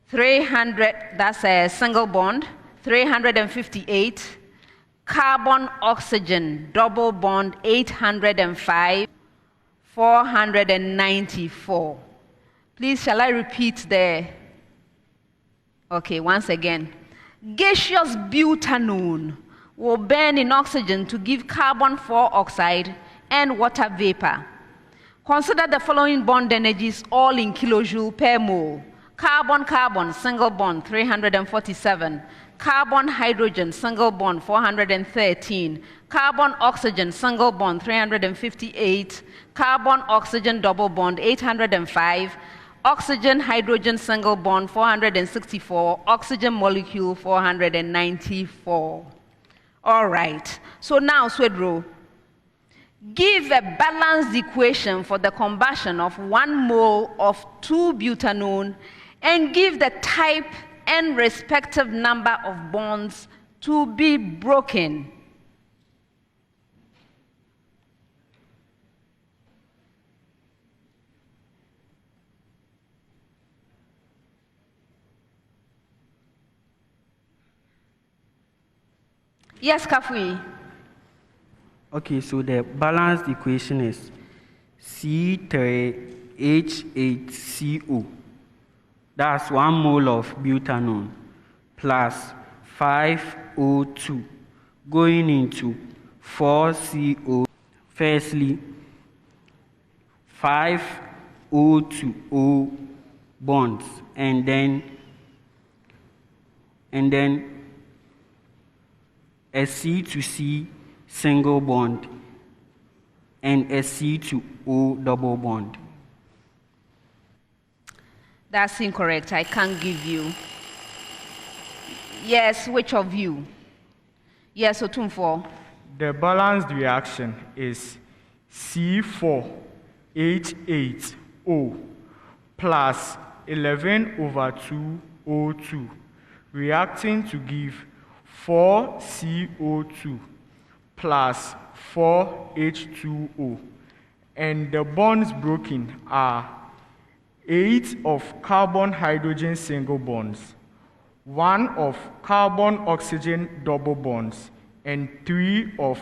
300, that's a single bond, 358. Carbon-oxygen, double bond, 805. 494. Please, shall I repeat the... Okay, once again. Gaseous butanone will burn in oxygen to give carbon 4 oxide and water vapor. Consider the following bond energies, all in kilojoule per mole. Carbon-carbon, single bond, 347. Carbon-hydrogen, single bond, 413. Carbon-oxygen, single bond, 358. Carbon-oxygen, double bond, 805. Oxygen-hydrogen, single bond, 464. Oxygen molecule, 494. All right. So now, Swedru, give a balanced equation for the combustion of 1 mole of 2-butanone and give the type and respective number of bonds to be broken. Yes, Kafui. Okay, so the balanced equation is C3H8CO. That's 1 mole of butanone plus 5O2 going into 4CO. Firstly, 5O2O bonds, and then a C to C single bond and a C to O double bond. That's incorrect. I can't give you. Yes, which of you? Yes, Otumfo. The balanced reaction is C4H8O plus 11/2O2 reacting to give 4CO2 plus 4H2O. And the bonds broken are 8 of carbon-hydrogen single bonds, 1 of carbon-oxygen double bonds, and 3 of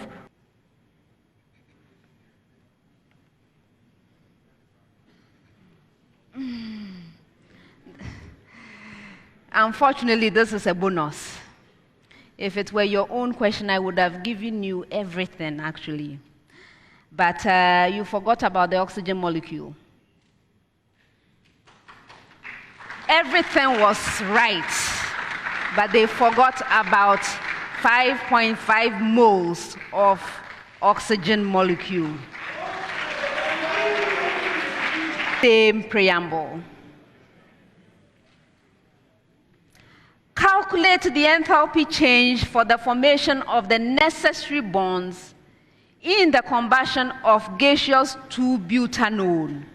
Unfortunately, this is a bonus. If it were your own question, I would have given you everything, actually. But you forgot about the oxygen molecule. Everything was right, but they forgot about 5.5 moles of oxygen molecule. Same preamble. Calculate the enthalpy change for the formation of the necessary bonds in the combustion of gaseous 2-butanone.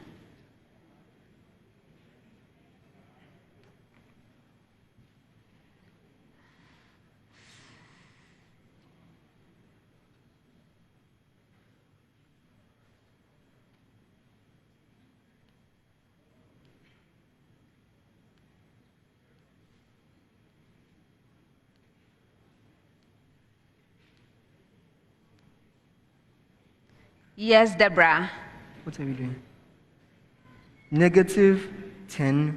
Yes, Deborah. What are we doing? -10.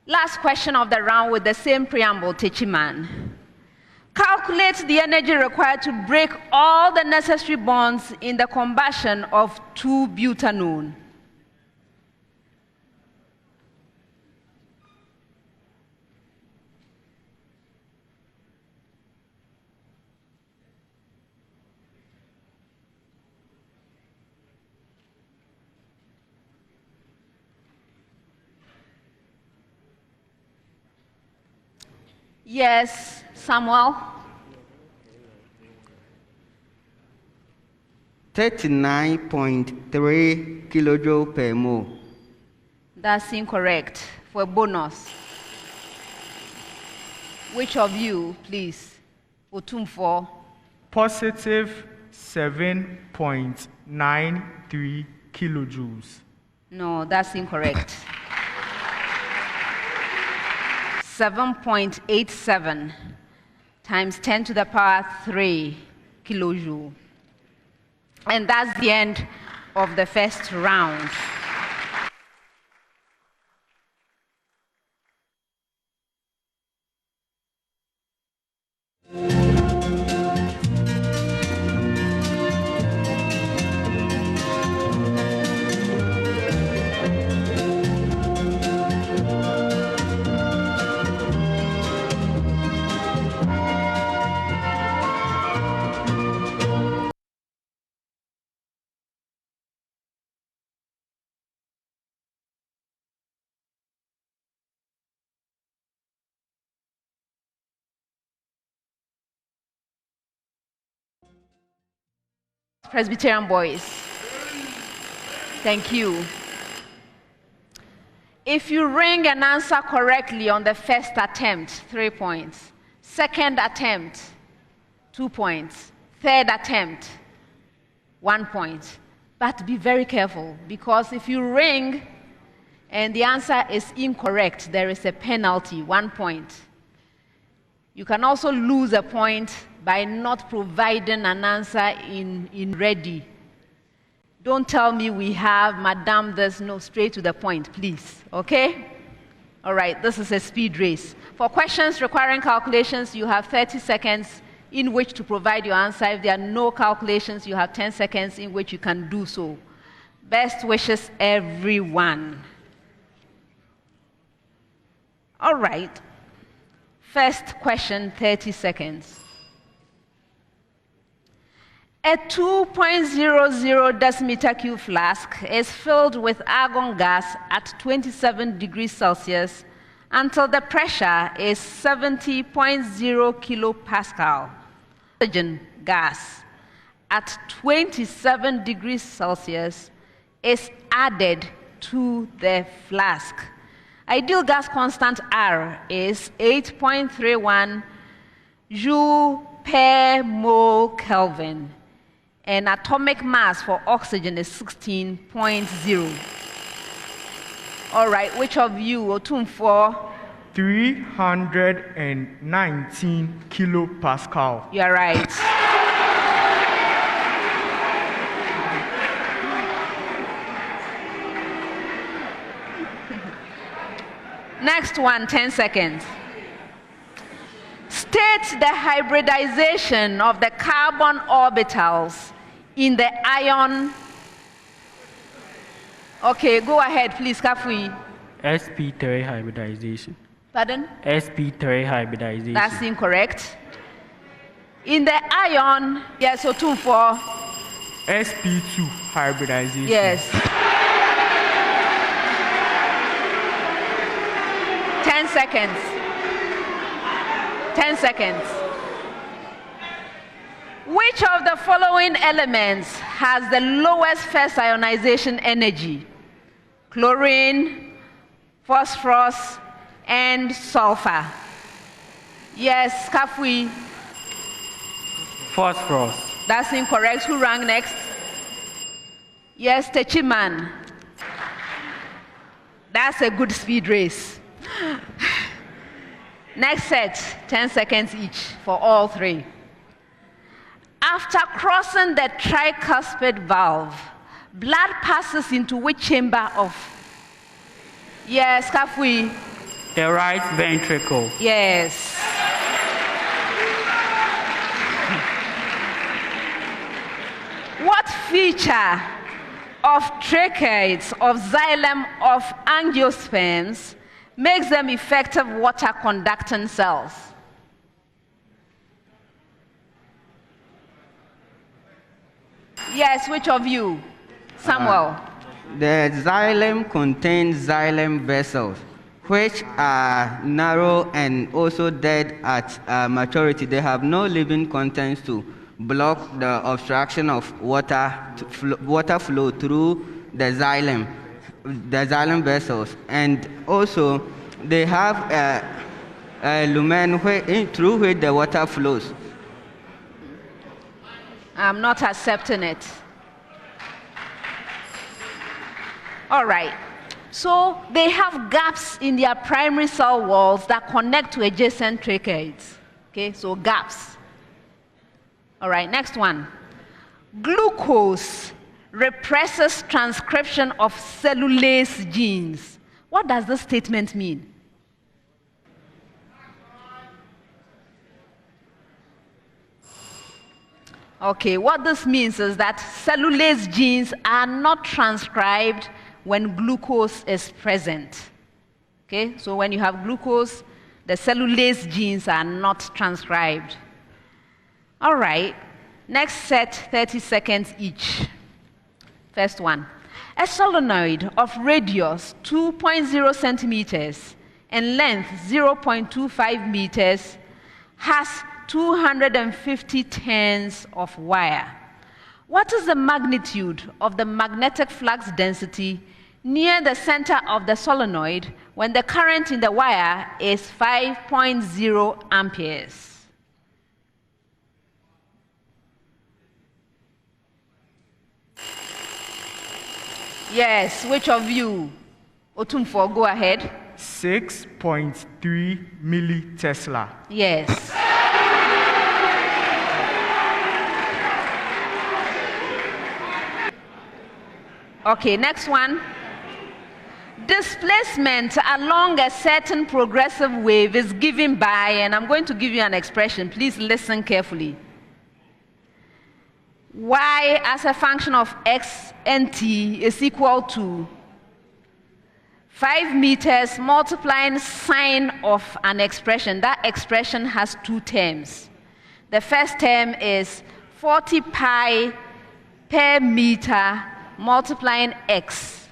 Last question of the round with the same preamble, Techiman. Calculate the energy required to break all the necessary bonds in the combustion of 2-butanone. Yes, Samuel. 39.3 kilojoule per mole. That's incorrect. For a bonus. Which of you, please? Otumfo. Positive 7.93 kilojoules. No, that's incorrect. 7.87 times 10 to the power 3 kilojoule. And that's the end of the first round. Presbyterian boys. Thank you. If you ring and answer correctly on the first attempt, 3 points. Second attempt, 2 points. Third attempt, 1 point. But be very careful, because if you ring and the answer is incorrect, there is a penalty, 1 point. You can also lose a point by not providing an answer in ready. Don't tell me we have, Madam, there's no, straight to the point, please, okay? All right, this is a speed race. For questions requiring calculations, you have 30 seconds in which to provide your answer. If there are no calculations, you have 10 seconds in which you can do so. Best wishes, everyone. All right. First question, 30 seconds. A 2.00 decimeter cube flask is filled with argon gas at 27 degrees Celsius until the pressure is 70.0 kilopascal. Oxygen gas at 27 degrees Celsius is added to the flask. Ideal gas constant R is 8.31 joule per mole Kelvin. And atomic mass for oxygen is 16.0. All right, which of you, Otumfo? 319 kilopascal. You are right. Next one, 10 seconds. State the hybridization of the carbon orbitals in the ion. Okay, go ahead, please, Kafui. sp3 hybridization. Pardon? sp3 hybridization. That's incorrect. In the ion, yes, so 2 for sp2 hybridization. Yes. 10 seconds. 10 seconds. Which of the following elements has the lowest first ionization energy? Chlorine, phosphorus, and sulfur. Yes, Kafui. Phosphorus. That's incorrect. Who rang next? Yes, Techiman. That's a good speed race. Next set, 10 seconds each for all three. After crossing the tricuspid valve, blood passes into which chamber of? Yes, Kafui. The right ventricle. Yes. What feature of tracheids of xylem of angiosperms makes them effective water conducting cells? Yes, which of you? Samuel. The xylem contains xylem vessels, which are narrow and also dead at maturity. They have no living contents to block the obstruction of water flow through the xylem vessels. And also, they have a lumen through which the water flows. I'm not accepting it. All right. So they have gaps in their primary cell walls that connect to adjacent tracheids. Okay, so gaps. All right, next one. Glucose represses transcription of cellulase genes. What does this statement mean? Okay, what this means is that cellulase genes are not transcribed when glucose is present. Okay, so when you have glucose, the cellulase genes are not transcribed. All right, next set, 30 seconds each. First one. A solenoid of radius 2.0 centimeters and length 0.25 meters has 250 turns of wire. What is the magnitude of the magnetic flux density near the center of the solenoid when the current in the wire is 5.0 amperes? Yes, which of you? Otumfo, go ahead. 6.3 millitesla. Yes. Okay, next one. Displacement along a certain progressive wave is given by, and I'm going to give you an expression. Please listen carefully. Y as a function of x and t is equal to 5 meters multiplying sine of an expression. That expression has two terms. The first term is 40 pi per meter multiplying x.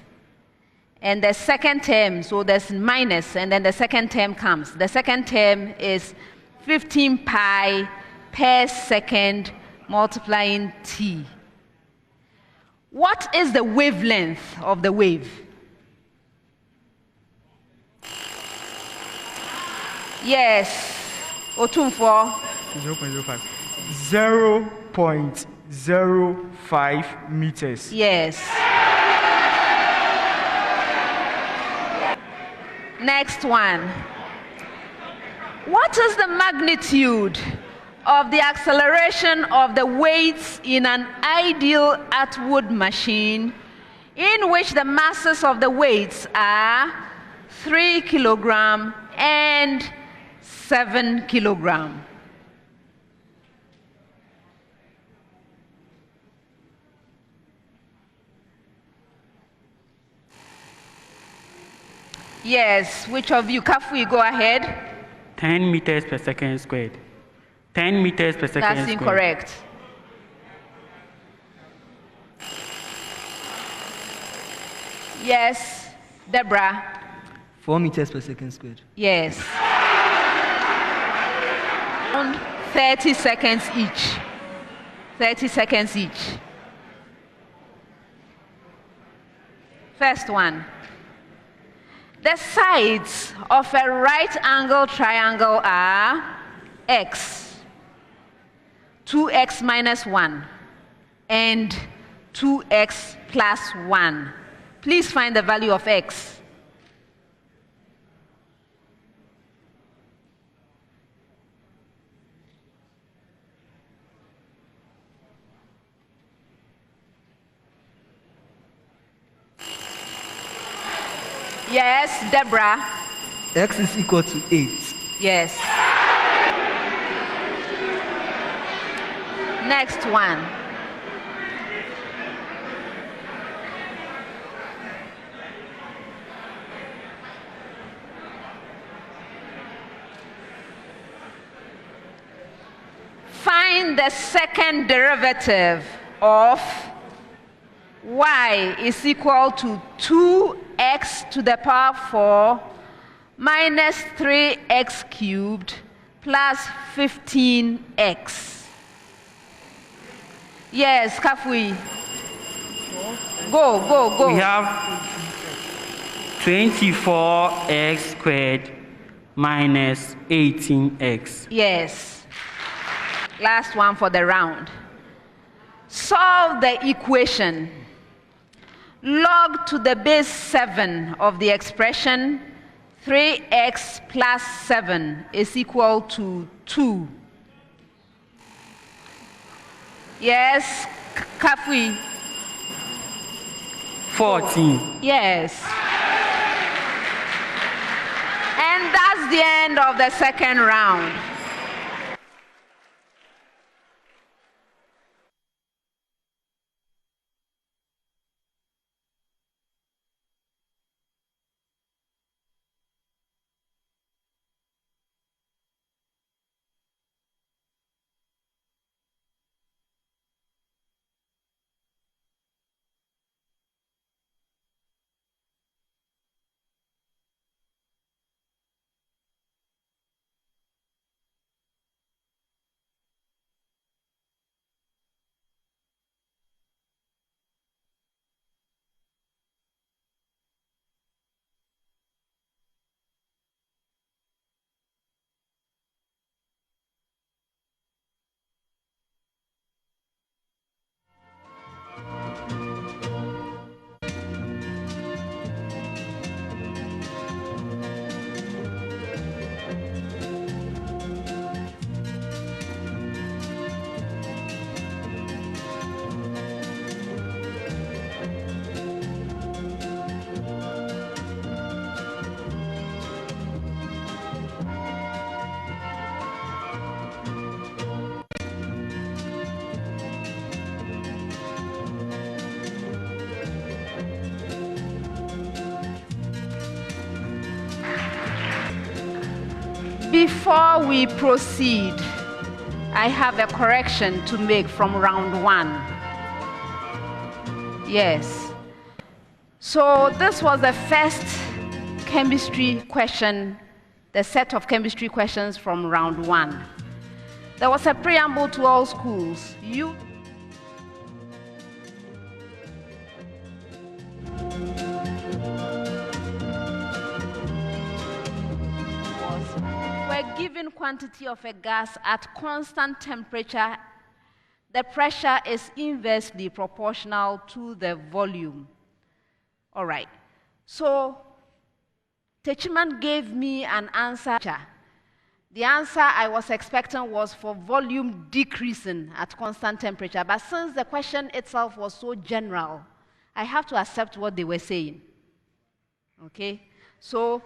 And the second term, so there's minus, and then the second term comes. The second term is 15 pi per second multiplying t. What is the wavelength of the wave? Yes. Otumfo. 0.05. 0.05 meters. Yes. Next one. What is the magnitude of the acceleration of the weights in an ideal Atwood machine in which the masses of the weights are 3 kilogram and 7 kilogram? Yes, which of you? Kafui, go ahead. 10 meters per second squared. 10 meters per second That's squared. incorrect. Yes, Deborah. 4 meters per second squared. Yes. 30 seconds each. 30 seconds each. First one. The sides of a right angle triangle are x, 2x minus 1, and 2x plus 1. Please find the value of x. Yes, Deborah. X is equal to 8. Yes. Next one. Find the second derivative of y is equal to 2x to the power 4 minus 3x cubed plus 15x. Yes, Kafui. Go. We have 24x squared minus 18x. Yes. Last one for the round. Solve the equation. Log to the base 7 of the expression 3x plus 7 is equal to 2. Yes, Kafui. 14. Yes. And that's the end of the second round. Before we proceed, I have a correction to make from round 1. Yes. So this was the first chemistry question, the set of chemistry questions from round 1. There was a preamble to all schools. We're given quantity of a gas at constant temperature. The pressure is inversely proportional to the volume. All right. So Techiman gave me an answer. The answer I was expecting was for volume decreasing at constant temperature. But since the question itself was so general, I have to accept what they were saying. Okay? So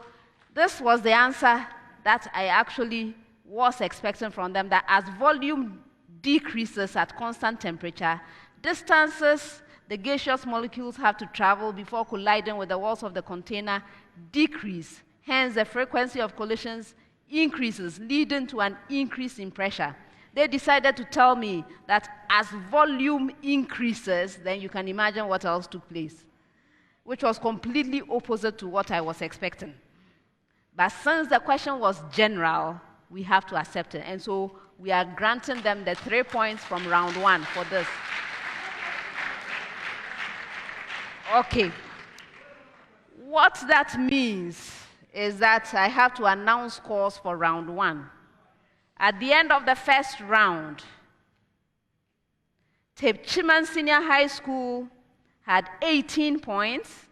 this was the answer that I actually was expecting from them, that as volume decreases at constant temperature, distances the gaseous molecules have to travel before colliding with the walls of the container decrease. Hence, the frequency of collisions increases, leading to an increase in pressure. They decided to tell me that as volume increases, then you can imagine what else took place, which was completely opposite to what I was expecting. But since the question was general, we have to accept it. And so we are granting them the 3 points from round 1 for this. Okay. What that means is that I have to announce scores for round 1. At the end of the first round, Techiman Senior High School had 18 points,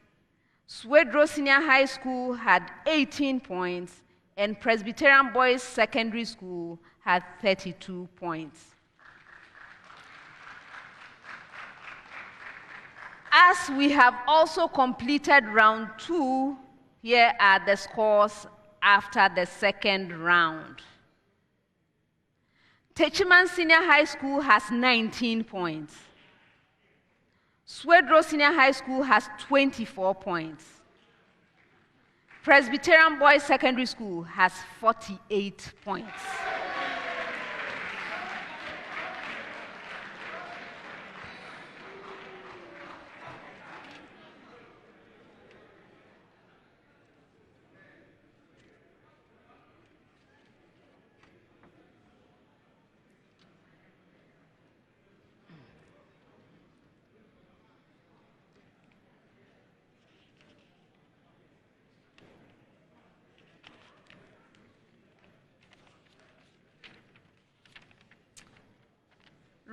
Swedru Senior High School had 18 points, and Presbyterian Boys Secondary School had 32 points. As we have also completed round 2, here are the scores after the second round. Techiman Senior High School has 19 points. Swedru Senior High School has 24 points. Presbyterian Boys Secondary School has 48 points.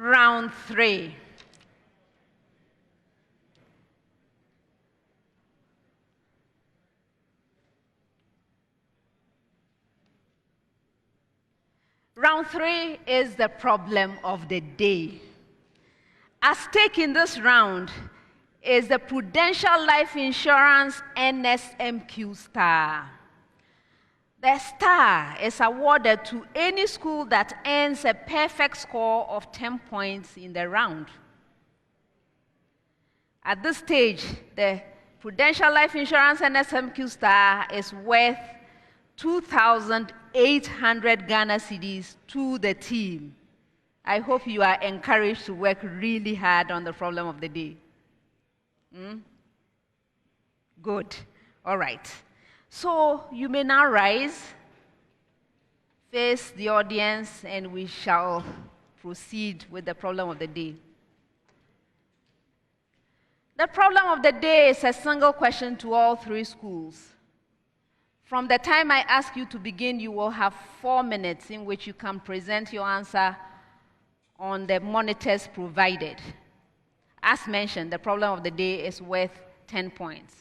Round 3. Round 3 is the problem of the day. At stake in this round is the Prudential Life Insurance NSMQ star. The star is awarded to any school that earns a perfect score of 10 points in the round. At this stage, the Prudential Life Insurance NSMQ star is worth 2,800 Ghana cedis to the team. I hope you are encouraged to work really hard on the problem of the day. Good. All right. So you may now rise, face the audience, and we shall proceed with the problem of the day. The problem of the day is a single question to all 3 schools. From the time I ask you to begin, you will have 4 minutes in which you can present your answer on the monitors provided. As mentioned, the problem of the day is worth 10 points.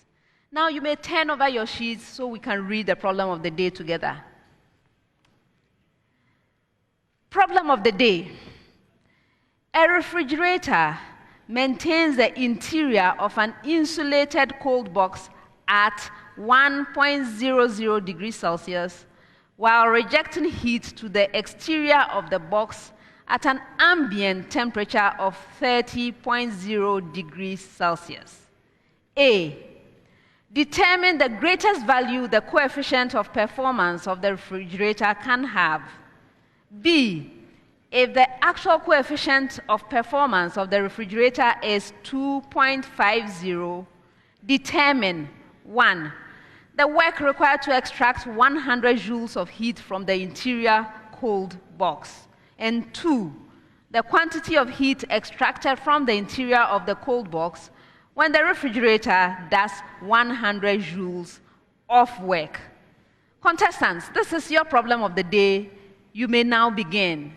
Now you may turn over your sheets so we can read the problem of the day together. Problem of the day. A refrigerator maintains the interior of an insulated cold box at 1.00 degrees Celsius while rejecting heat to the exterior of the box at an ambient temperature of 30.0 degrees Celsius. A. Determine the greatest value the coefficient of performance of the refrigerator can have. B. If the actual coefficient of performance of the refrigerator is 2.50, determine 1. The work required to extract 100 joules of heat from the interior cold box. And 2. The quantity of heat extracted from the interior of the cold box when the refrigerator does 100 joules of work. Contestants, this is your problem of the day. You may now begin.